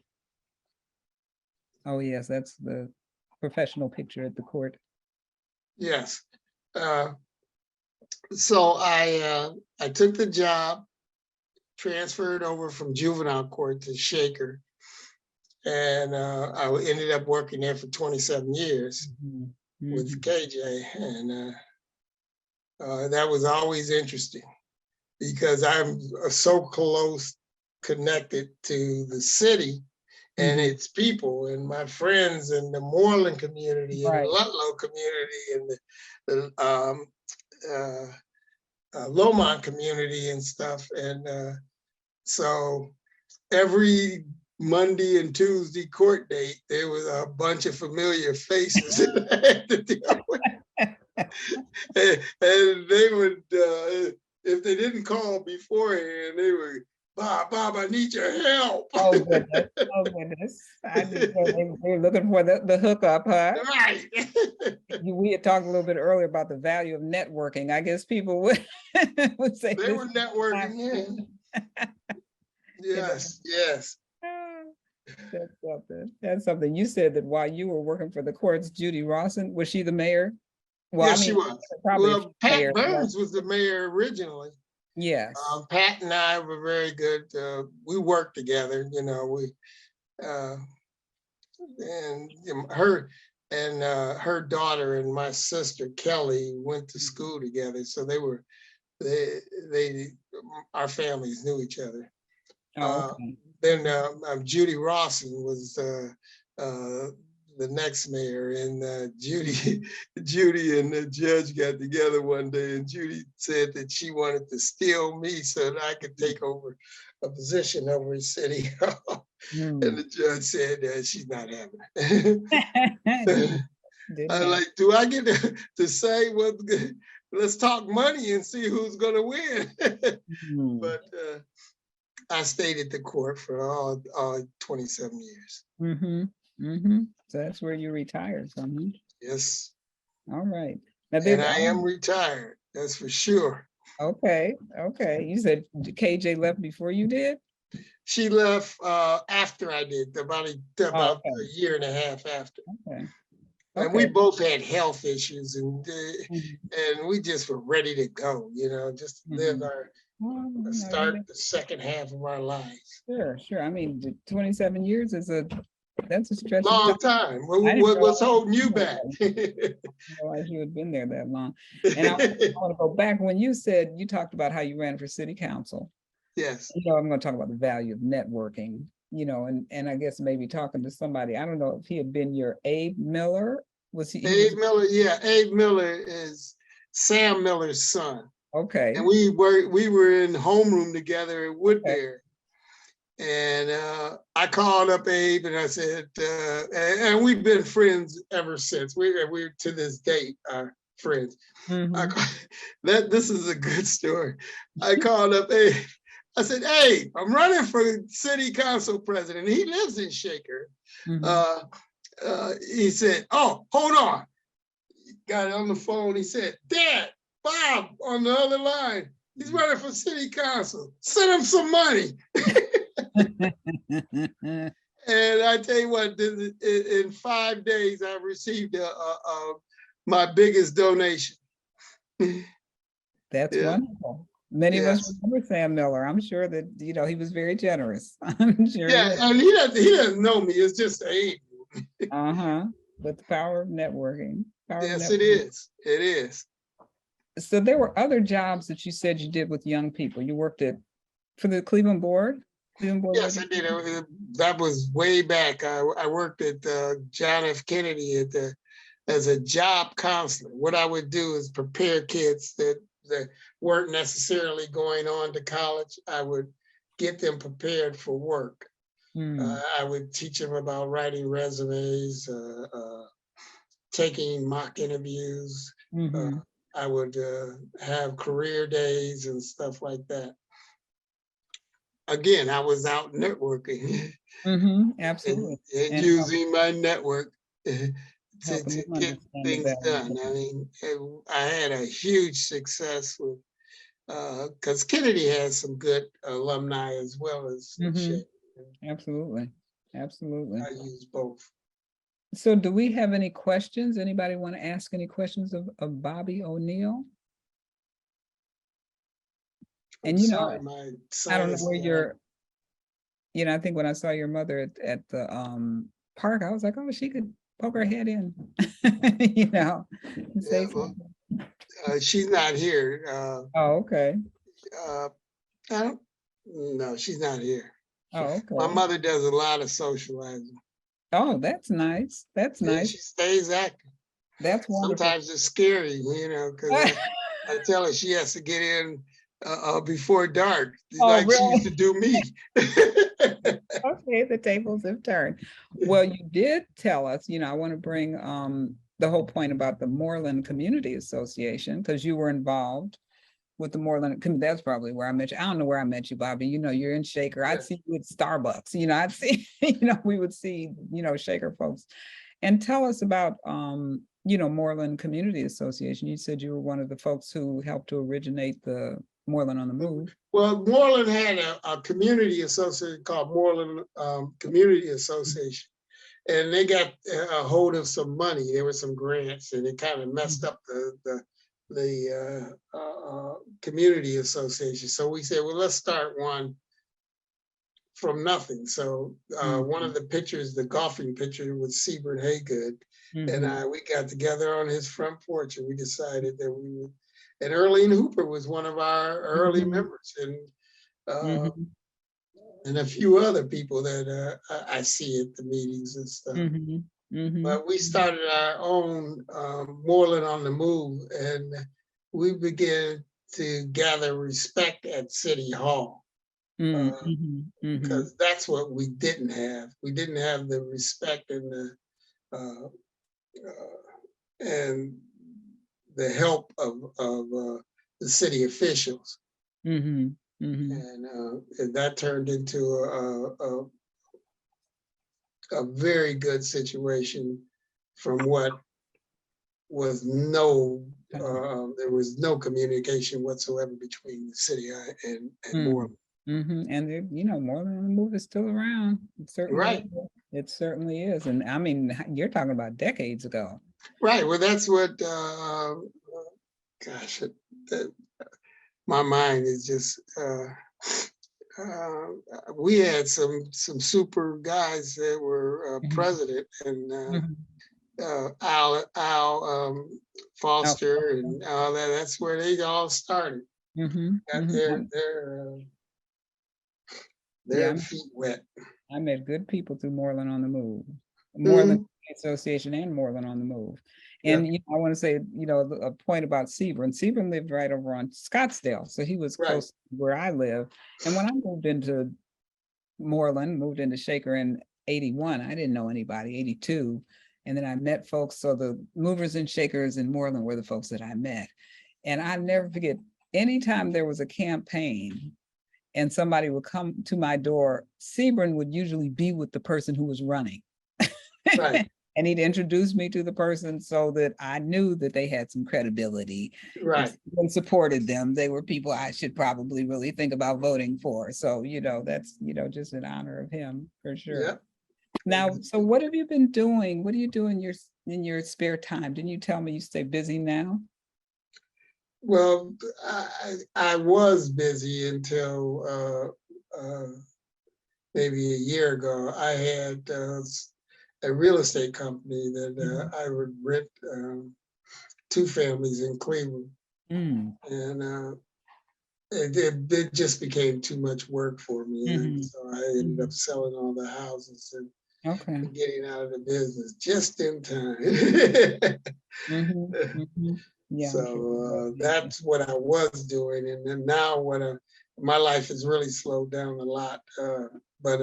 A: Oh, yes, that's the professional picture at the court.
B: yes. So I took the job, transferred over from juvenile court to Shaker, and I ended up working there for 27 years
A: Mm-hmm.
B: with KJ, and that was always interesting because I'm so close connected to the city and
A: Mhm.
B: its people and my friends in the Moreland community and the
A: Right.
B: Ludlow community and the Lomont community and stuff. And so every Monday and Tuesday court date, there was a bunch of familiar faces that I had to deal with. And they would, if they didn't call beforehand, they would, Bob, I need your help.
A: Oh, goodness. Oh, goodness. I didn't know they were looking for the hookup, huh?
B: Right.
A: We had talked a little bit earlier about the value of networking. I guess people would, would say
B: They
A: this
B: were
A: is the time.
B: networking, yeah. Yes, yes.
A: That's something. That's something. You said that while you were working for the courts, Judy Rawson, was she the mayor? Well,
B: Yes,
A: I
B: she
A: mean,
B: was.
A: probably a few
B: Well, Pat
A: mayors, but
B: Burns was the mayor originally.
A: yes.
B: Pat and I were very good. We worked together, you know, uh, and her daughter and my sister Kelly went to school together. So they our families knew each other.
A: Oh, okay.
B: Then Judy Rawson was the next mayor, and Judy and the judge got together one day, and Judy said that she wanted to steal me so that I could take over a position over in City Hall.
A: Hmm.
B: And the judge said that she's not having it.
A: Didn't
B: I
A: have.
B: like, do I get to say what? Let's talk money and see who's going to win.
A: Hmm.
B: But I stayed at the court for all 27 years.
A: Mm-hmm. Mm-hmm. So that's where you retired from. Huh?
B: Yes.
A: All right. Now
B: And
A: there's
B: I am retired, that's for sure.
A: okay. Okay. You said KJ left before you did?
B: She left after I did, about
A: Oh,
B: a year and a half after.
A: okay.
B: And we
A: Okay.
B: both had health issues, and
A: Mhm.
B: we just were ready to go, you know, just live
A: Mhm. Well, you know,
B: start the second half of our lives.
A: sure, sure. I mean, 27 years is that's a stretch of
B: Long
A: time.
B: time.
A: I didn't
B: What's
A: realize,
B: holding you back?
A: you had been there that long. And I want to go back when you said you talked about how you ran for city council.
B: Yes.
A: You know, I'm going to talk about the value of networking, you know, and I guess maybe talking to somebody. I don't know if he had been your Abe Miller. Was he?
B: Abe Miller, yeah. Abe Miller is Sam Miller's son.
A: Okay.
B: And we were in homeroom together at Woodbury. And I called up Abe and I said, and we've been friends ever since. We're to this date are friends. This is a good story. I called up Abe. I said, "Hey, I'm running for city council president." He lives in Shaker. He said, "Oh, hold on." He got it on the phone. He said, "Dad, Bob on the other line. He's running for city council. Send him some money." And I tell you what, in 5 days, I received my biggest donation.
A: That's
B: Yeah.
A: wonderful. Many of us remember Sam Miller. I'm sure that, you know, he was very generous. I'm sure.
B: Yeah, and he doesn't know me. It's just Abe.
A: But the power of networking.
B: Yes, it is. It is.
A: So there were other jobs that you said you did with young people. You worked for the Cleveland Board?
B: Yes, I did. That was way back. I worked at John F. Kennedy as a job counselor. What I would do is prepare kids that weren't necessarily going on to college. I would get them prepared for work. I would teach them about writing resumes, taking mock interviews. I would have career days and stuff like that. Again, I was out networking.
A: Absolutely.
B: and using my network to get things done. I mean, I had a huge success with, because Kennedy has some good alumni as well as
A: Absolutely. Absolutely.
B: I use both.
A: So do we have any questions? Anybody want to ask any questions of Bobby O'Neill? And you know, I don't know where you're, you know, I think when I saw your mother at the park, I was like, oh, she could poke her head in, you know, and say something.
B: She's not here.
A: Oh, okay.
B: No, she's not here.
A: Oh, okay.
B: My mother does a lot of socializing.
A: Oh, that's nice. That's nice.
B: She stays active.
A: That's wonderful.
B: Sometimes it's scary, you know, because I tell her she has to get in before dark, like really? She used to do me.
A: Okay, the tables have turned. Well, you did tell us, you know, I want to bring the whole point about the Moreland Community Association, because you were involved with the Moreland. That's probably where I met you. I don't know where I met you, Bobby. You know, you're in Shaker. I'd see you at Starbucks. You know, I'd see, you know, we would see, you know, Shaker folks. And tell us about, you know, Moreland Community Association. You said you were one of the folks who helped to originate the Moreland on the Move.
B: Well, Moreland had a community association called Moreland Community Association. and they got a hold of some money. There were some grants, and it kind of messed up the community association. So we said, well, let's start one from nothing. So one of the pictures, the golfing picture, was Seabird Haygood, and we got together on his front porch, and we decided that we would. And Earlene Hooper was one of our early members, and a few other people that I see at the meetings and stuff. But we started our own Moreland on the Move, and we began to gather respect at City Hall. Because that's what we didn't have. We didn't have the respect and the help of the city officials. And that turned into a very good situation from what was there was no communication whatsoever between the city and Moreland.
A: And Moreland on the Move is still around. It certainly is. It certainly is. And I mean, you're talking about decades ago.
B: Right. Well, that's what, gosh, my mind is just, we had some super guys that were president, and Al Foster and all that. That's where they all started. Got their feet wet.
A: I met good people through Moreland on the Move, Moreland Association and Moreland on the Move. And I want to say, a point about Sebring. Sebring lived right over on Scottsdale, so he was close to where I live. And when I moved into Moreland, moved into Shaker in 81, I didn't know anybody, 82. And then I met folks. So the movers and shakers in Moreland were the folks that I met. And I never forget, anytime there was a campaign and somebody would come to my door, Sebring would usually be with the person who was running. And he'd introduce me to the person so that I knew that they had some credibility. And supported them. They were people I should probably really think about voting for. So, that's, just in honor of him for sure. Now, so what have you been doing? What do you do in your spare time? Didn't you tell me you stay busy now?
B: Well, I was busy until maybe a year ago. I had a real estate company that I would rent 2 families in Cleveland. And it just became too much work for me. And so I ended up selling all the houses and getting out of the business just in time. So that's what I was doing. And then now my life has really slowed down a lot. But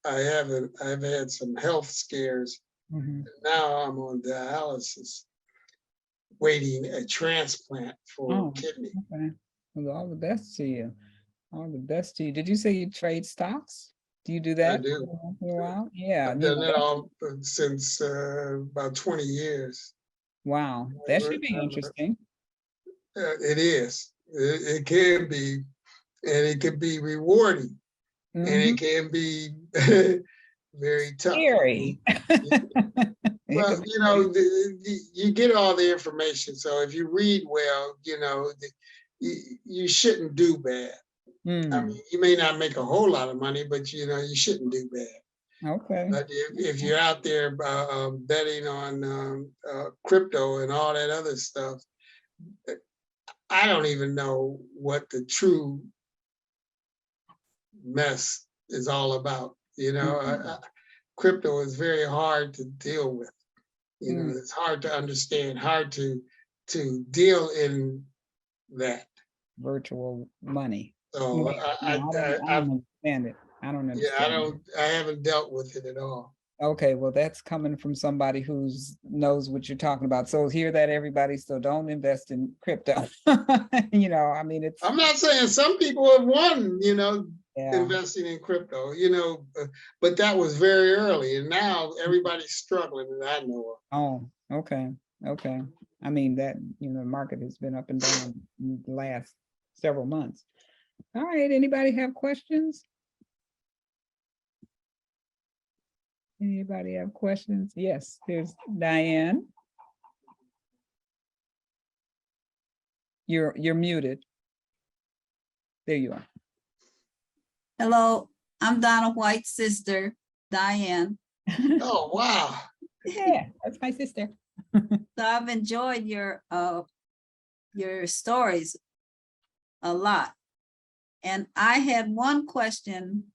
B: I've had some health scares. Now I'm on dialysis, waiting a transplant for a kidney.
A: Well, all the best to you. All the best to you. Did you say you trade stocks? Do you do that?
B: I do.
A: For a while? Yeah.
B: I've done it all since about 20 years.
A: Wow. That should be interesting.
B: It is. It can be, and it can be rewarding. And it can be very tough.
A: Scary.
B: Well, you get all the information. So if you read well, you shouldn't do bad. I mean, you may not make a whole lot of money, but you shouldn't do bad.
A: Okay.
B: But if you're out there betting on crypto and all that other stuff, I don't even know what the true mess is all about. Crypto is very hard to deal with. It's hard to understand, hard to deal in that
A: virtual money.
B: So
A: I don't understand it. I don't understand.
B: I haven't dealt with it at all.
A: Okay, well, that's coming from somebody who knows what you're talking about. So hear that, everybody. So don't invest in crypto. I mean, it's.
B: I'm not saying some people have won, investing in crypto, but that was very early, and now everybody's struggling, and I know.
A: Oh, okay. I mean that the market has been up and down in the last several months. All right. Anybody have questions? Anybody have questions? Yes, there's Diane. You're muted. There you are.
D: Hello, I'm Donna Whyte's sister, Diane.
B: Oh, wow.
A: Yeah, that's my sister.
D: So I've enjoyed your stories a lot. And I had one question.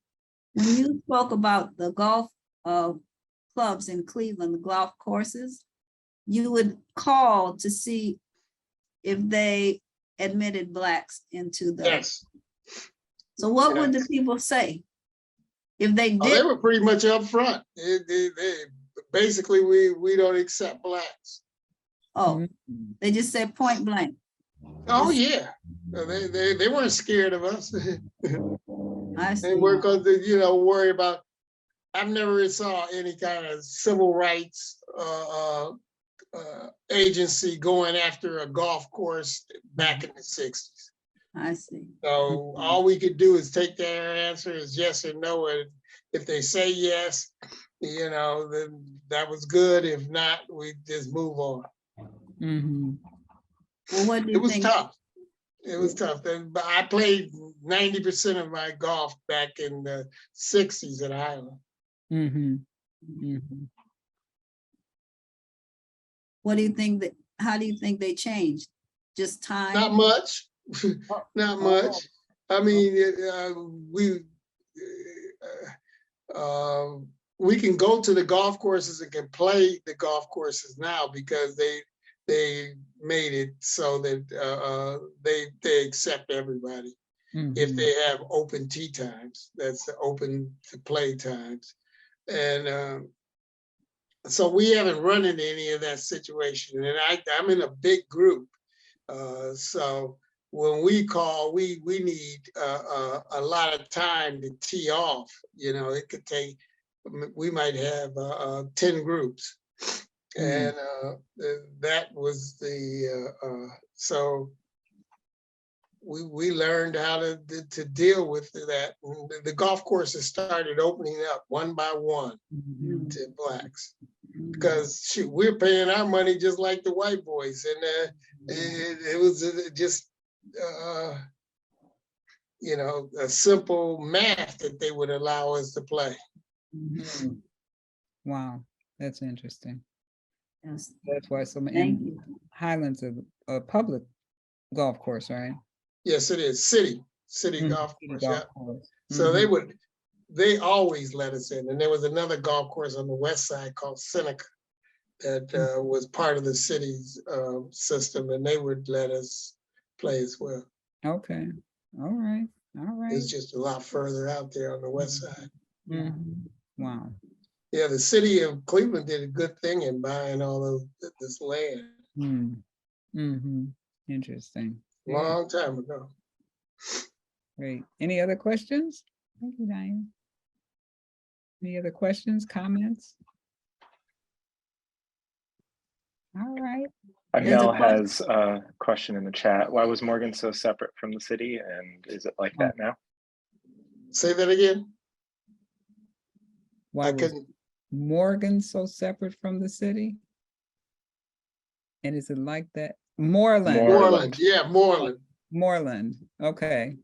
D: When you spoke about the golf clubs in Cleveland, the golf courses, you would call to see if they admitted Blacks into the.
B: Yes.
D: So what would the
B: Yes.
D: people say if they
B: Oh, they
D: did?
B: were pretty much upfront. Basically, we don't accept Blacks.
D: Oh,
A: Mhm.
D: they just said point blank.
B: Oh, yeah. They weren't scared of us.
D: I
B: They
D: see.
B: weren't going to, worry about. I've never saw any kind of civil rights agency going after a golf course back in the 60s.
D: I see.
B: So all we could do is take their answer as yes or no. And if they say yes, then that was good. If not, we just move on.
A: Mhm.
D: Well, what do
B: It
D: you
B: was
D: think?
B: tough. It was tough. But I played 90% of my golf back in the 60s at Highland.
A: Mhm. Mhm.
D: What do you think that, how do you think they changed? Just
B: Not
D: time?
B: much.
D: Oh,
B: Not
D: oh,
B: much. I mean, we can go to the golf courses and can play the golf courses now because they made it so that they accept everybody. If
A: Mhm.
B: they have open tee times, that's open to play times. And so we haven't run into any of that situation. And I'm in a big group. So when we call, we need a lot of time to tee off. It could take, we might have 10 groups. And that was so we learned how to deal with that. The golf courses started opening up one by one
A: Mhm.
B: to Blacks. Because shoot, we're paying our money just like the white boys, and it was just a simple math that they would allow us to play.
A: Mhm. Wow, that's interesting.
D: yes.
A: That's why so many
D: Thank you.
A: Highlands are a public golf course, right?
B: Yes, it is city
A: Mhm.
B: golf
A: City
B: course.
A: golf
B: Yeah.
A: course.
B: So
A: Mhm.
B: they always let us in, and there was another golf course on the west side called Seneca that was part of the city's system, and they would let us play as well.
A: Okay. All right. All right.
B: It's just a lot further out there on the west side.
A: Mhm. Wow.
B: Yeah, the city of Cleveland did a good thing in buying all of this land
A: Mm-hmm. Interesting.
B: a
A: Yeah,
B: long time ago.
A: great. Any other questions? Thank you, Diane. Any other questions, comments? All right.
D: There's a
E: Anel
D: question.
E: has a question in the chat. Why was Morgan so separate from the city, and is it like that now?
B: Say that again.
A: Why
B: I
A: was
B: couldn't.
A: Morgan so separate from the city? And is it like that? Moreland.
B: Moreland. Yeah, Moreland.
A: Moreland. Okay.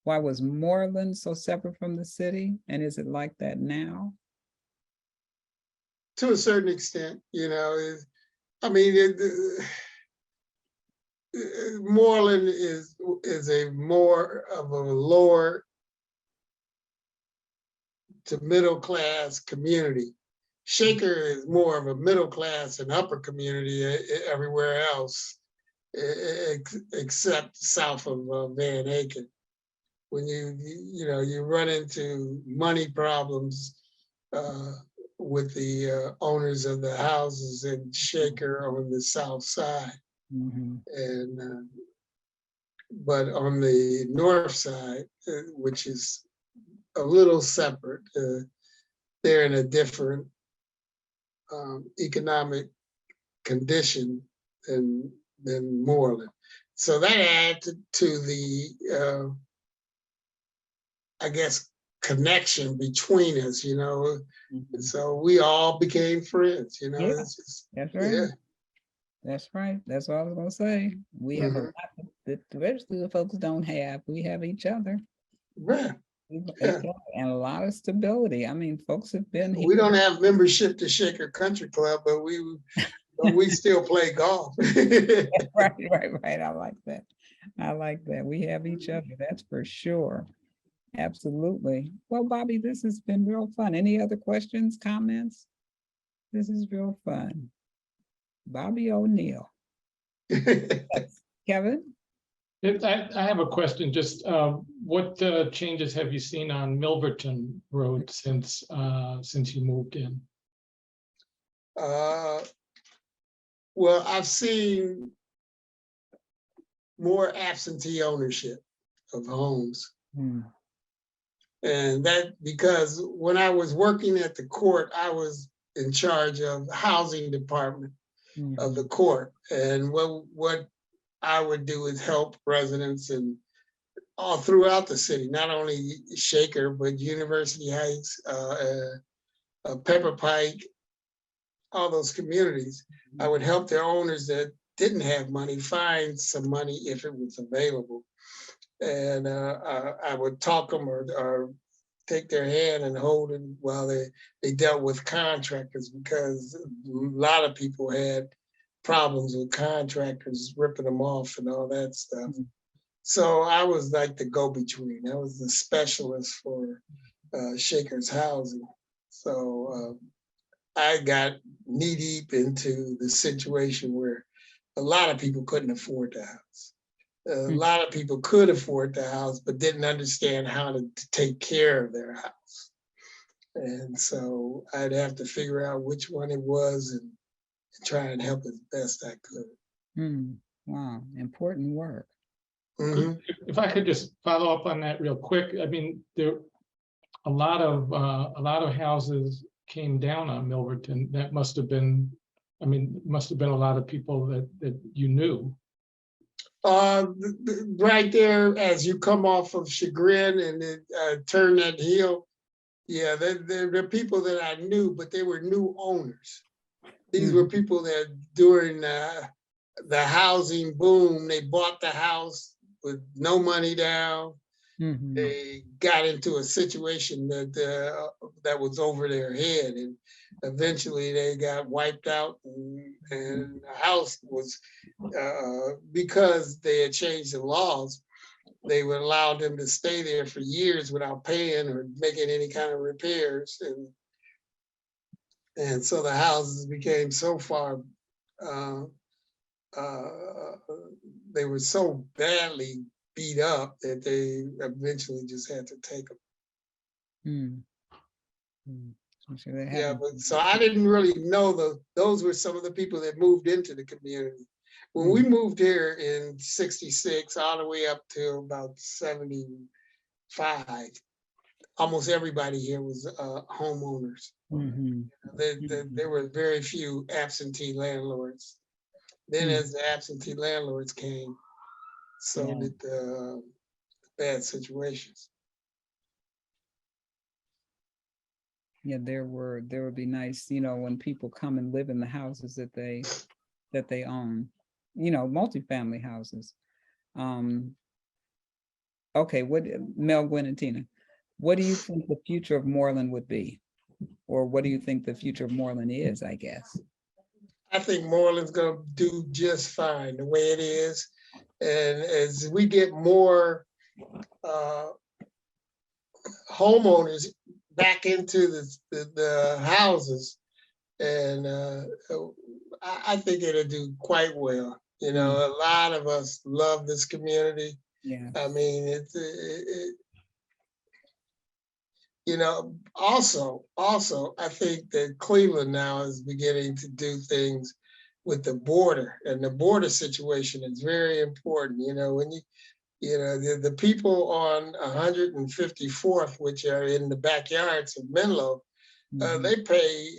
A: Why was Moreland so separate from the city? And is it like that now?
B: To a certain extent, I mean, Moreland is a more of a lower to middle class community. Shaker is more of a middle class and upper community everywhere else, except south of Van Aken. When you run into money problems with the owners of the houses in Shaker on the south side,
A: Mhm.
B: and but on the north side, which is a little separate, they're in a different economic condition than Moreland. So that adds to the, I guess, connection between us, you know.
A: Mhm.
B: So we all became friends, you know.
A: Yeah.
B: It's just,
A: That's
B: yeah.
A: right. That's right. That's what I was gonna say. We have a
B: Mhm.
A: lot that the rest of the folks don't have. We have each other.
B: Right.
A: Each other, and a lot of stability. I mean, folks have been
B: We
A: here.
B: don't have membership to Shaker Country Club, but we still play golf.
A: Right, right, right. I like that. I like that. We have each other. That's for sure. Absolutely. Well, Bobby, this has been real fun. Any other questions, comments? This is real fun. Bobby O'Neill. Yes. Kevin?
F: I have a question, just what changes have you seen on Milverton Road since you moved in?
B: Well, I've seen more absentee ownership of homes.
A: Hmm.
B: And that because when I was working at the court, I was in charge of the housing department of the court. And what I would do is help residents and all throughout the city, not only Shaker, but University Heights, Pepper Pike, all those communities. I would help their owners that didn't have money find some money if it was available. And I would talk them or take their hand and hold it while they dealt with contractors, because a lot of people had problems with contractors ripping them off and all that stuff. So I was like the go-between. I was the specialist for Shaker's housing. So I got knee deep into the situation where a lot of people couldn't afford the house. A lot of people could afford the house, but didn't understand how to take care of their house. And so I'd have to figure out which one it was and try and help as best I could.
A: Wow, important work.
B: Mhm.
F: If I could just follow up on that real quick, I mean, there a lot of houses came down on Milverton. That must have been, I mean, must have been a lot of people that you knew.
B: Right there, as you come off of Chagrin and then turn that hill, yeah, they're people that I knew, but they were new owners. These were people that during the housing boom, they bought the house with no money down. They got into a situation that was over their head, and eventually they got wiped out, and the house was because they had changed the laws. They would allow them to stay there for years without paying or making any kind of repairs, and so the houses became so far. They were so badly beat up that they eventually just had to take them. Yeah, but so I didn't really know those were some of the people that moved into the community. When we moved here in '66, all the way up to about '75, almost everybody here was homeowners. There were very few absentee landlords. Then as the absentee landlords came, so did the bad situations.
A: Yeah, there would be nice, you know, when people come and live in the houses that they own, you know, multifamily houses. Okay, Mel, Gwen, and Tina, what do you think the future of Moreland would be? Or what do you think the future of Moreland is, I guess?
B: I think Moreland's gonna do just fine the way it is. And as we get more homeowners back into the houses, and I think it'll do quite well. You know, a lot of us love this community.
A: Yeah.
B: I mean, you know, also, I think that Cleveland now is beginning to do things with the border, and the border situation is very important. You know, when the people on 154th, which are in the backyards of Menlo, they pay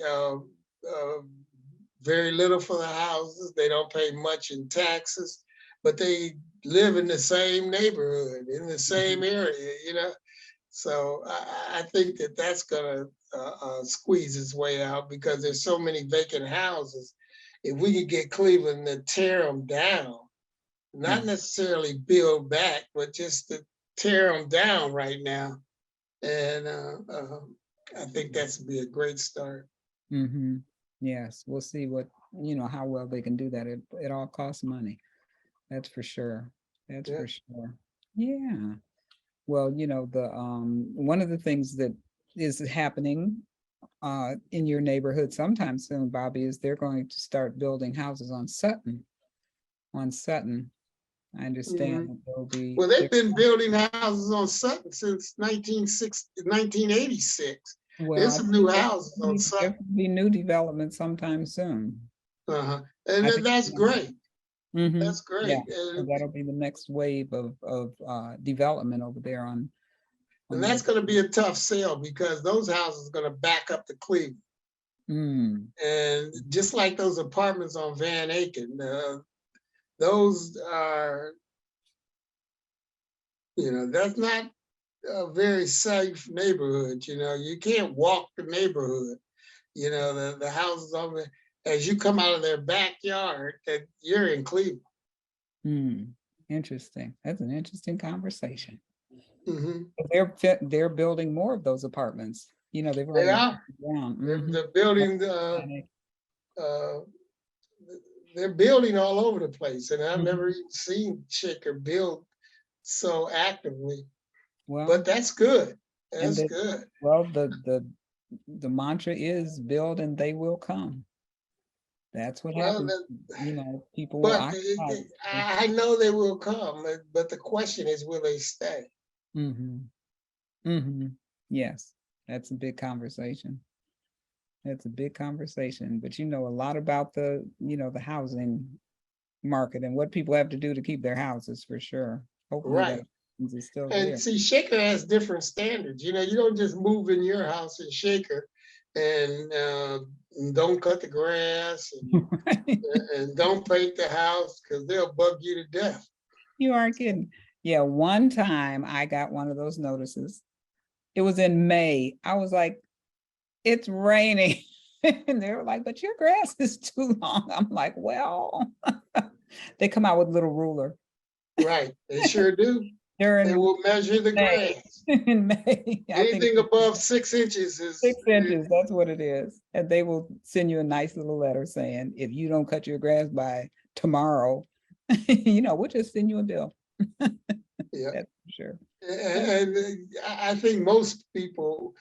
B: very little for the houses. They don't pay much in taxes, but they live in the same neighborhood, in the same area, you know. So I think that that's gonna squeeze its way out because there's so many vacant houses. If we could get Cleveland to tear them down, not necessarily build back, but just to tear them down right now. And I think that's would be a great start.
A: Mm-hmm. Yes, we'll see what, how well they can do that. It all costs money. That's for sure. That's
B: Yeah.
A: for sure. Yeah. Well, the one of the things that is happening in your neighborhood sometime soon, Bobby, is they're going to start building houses on Sutton. On Sutton. I understand that there'll be.
B: Well, they've been building houses on Sutton since 1986.
A: Well,
B: There's some new houses on
A: there
B: Sutton.
A: will be new development sometime soon.
B: And
A: I think-
B: that's great.
A: Mhm.
B: That's great.
A: Yeah, so that'll be the next wave of development over there on.
B: And that's going to be a tough sell because those houses are going to back up to Cleveland. And just like those apartments on Van Aken, those are, that's not a very safe neighborhood. You can't walk the neighborhood. The houses over, as you come out of their backyard, that you're in Cleveland.
A: Interesting. That's an interesting conversation.
B: Mhm.
A: They're building more of those apartments. They've
B: They
A: already
B: are.
A: down.
B: They're building they're building all over the place, and I've never even seen Shaker build so actively.
A: Well,
B: But that's good.
A: and
B: That's good.
A: well, the mantra is build and they will come. That's what
B: Well,
A: happens. People will
B: But
A: occupy.
B: I know they will come, but the question is, will they stay?
A: Yes, that's a big conversation. That's a big conversation, but a lot about the housing market and what people have to do to keep their houses for sure. Hopefully
B: Right.
A: that is still
B: And
A: there.
B: see, Shaker has different standards. You don't just move in your house in Shaker and don't cut the grass and don't paint the house because they'll bug you to death.
A: You aren't kidding. Yeah, one time I got one of those notices. It was in May. I was like, it's raining. And they were like, but your grass is too long. I'm like, well, they come out with a little ruler.
B: Right, they sure do. They will measure the grass.
A: In May.
B: Anything above 6 inches is
A: 6 inches, that's what it is. And they will send you a nice little letter saying, if you don't cut your grass by tomorrow, we'll just send you a bill.
B: Yeah.
A: That's for sure.
B: And I think most people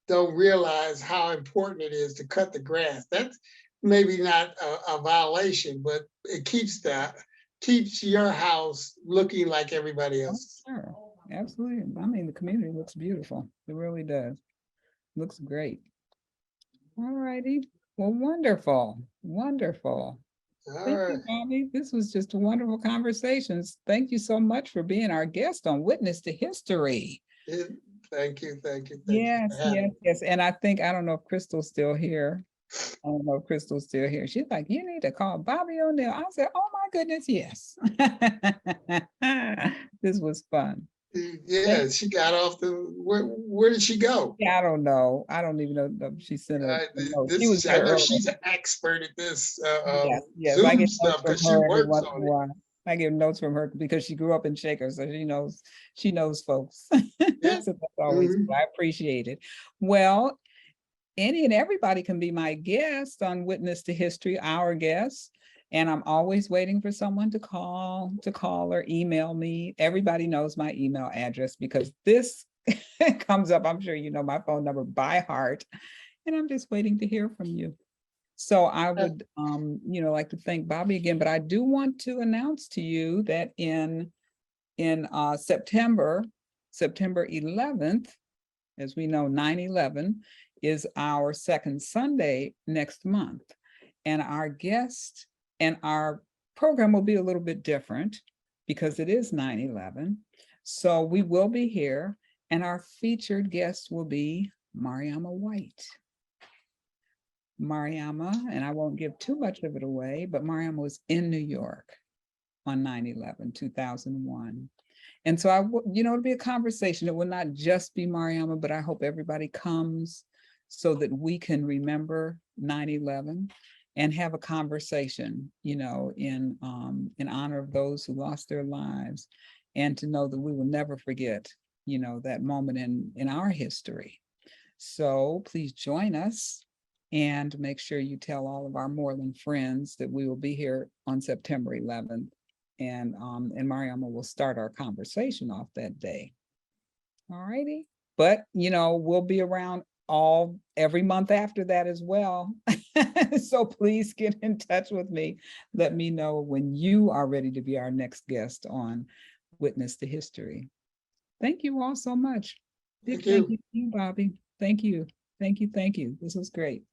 B: don't realize how important it is to cut the grass. That's maybe not a violation, but it keeps your house looking like everybody else.
A: Sure, absolutely. I mean, the community looks beautiful. It really does. Looks great. All righty. Well, wonderful, wonderful.
B: All
A: Thank
B: right.
A: you, Bobby. This was just a wonderful conversations. Thank you so much for being our guest on Witness to History.
B: Thank you. Thank you.
A: Yes. And I don't know if Crystal's still here. She's like, you need to call Bobby O'Neill. I said, oh my goodness, yes. This was fun.
B: Yeah, she got off where did she go?
A: Yeah, I don't know. I don't even know if she sent a note. She was
B: I
A: here
B: know
A: early.
B: she's an expert at this
A: Yes, I
B: Zoom
A: get
B: stuff
A: notes from
B: because she
A: her every
B: works
A: once in
B: on
A: a
B: it.
A: while. I get notes from her because she grew up in Shaker, so she knows folks.
B: Yeah.
A: So that's always, I appreciate it. Well, any and everybody can be my guest on Witness to History, our guest. And I'm always waiting for someone to call or email me. Everybody knows my email address because this comes up. I'm sure you know my phone number by heart. And I'm just waiting to hear from you. So I would, like to thank Bobby again, but I do want to announce to you that in September 11th, as we know, 9/11 is our second Sunday next month. And our guest and our program will be a little bit different because it is 9/11. So we will be here and our featured guest will be Mariama Whyte. Mariama, and I won't give too much of it away, but Mariama was in New York on 9/11, 2001. And so it'll be a conversation. It will not just be Mariama, but I hope everybody comes so that we can remember 9/11 and have a conversation, in honor of those who lost their lives, and to know that we will never forget, that moment in our history. So please join us and make sure you tell all of our Moreland friends that we will be here on September 11th. And Mariama will start our conversation off that day. All righty. But, we'll be around every month after that as well. So please get in touch with me. Let me know when you are ready to be our next guest on Witness to History. Thank you all so much. Big
B: Thank you.
A: thank you to you, Bobby. Thank you. Thank you. Thank you. This was great.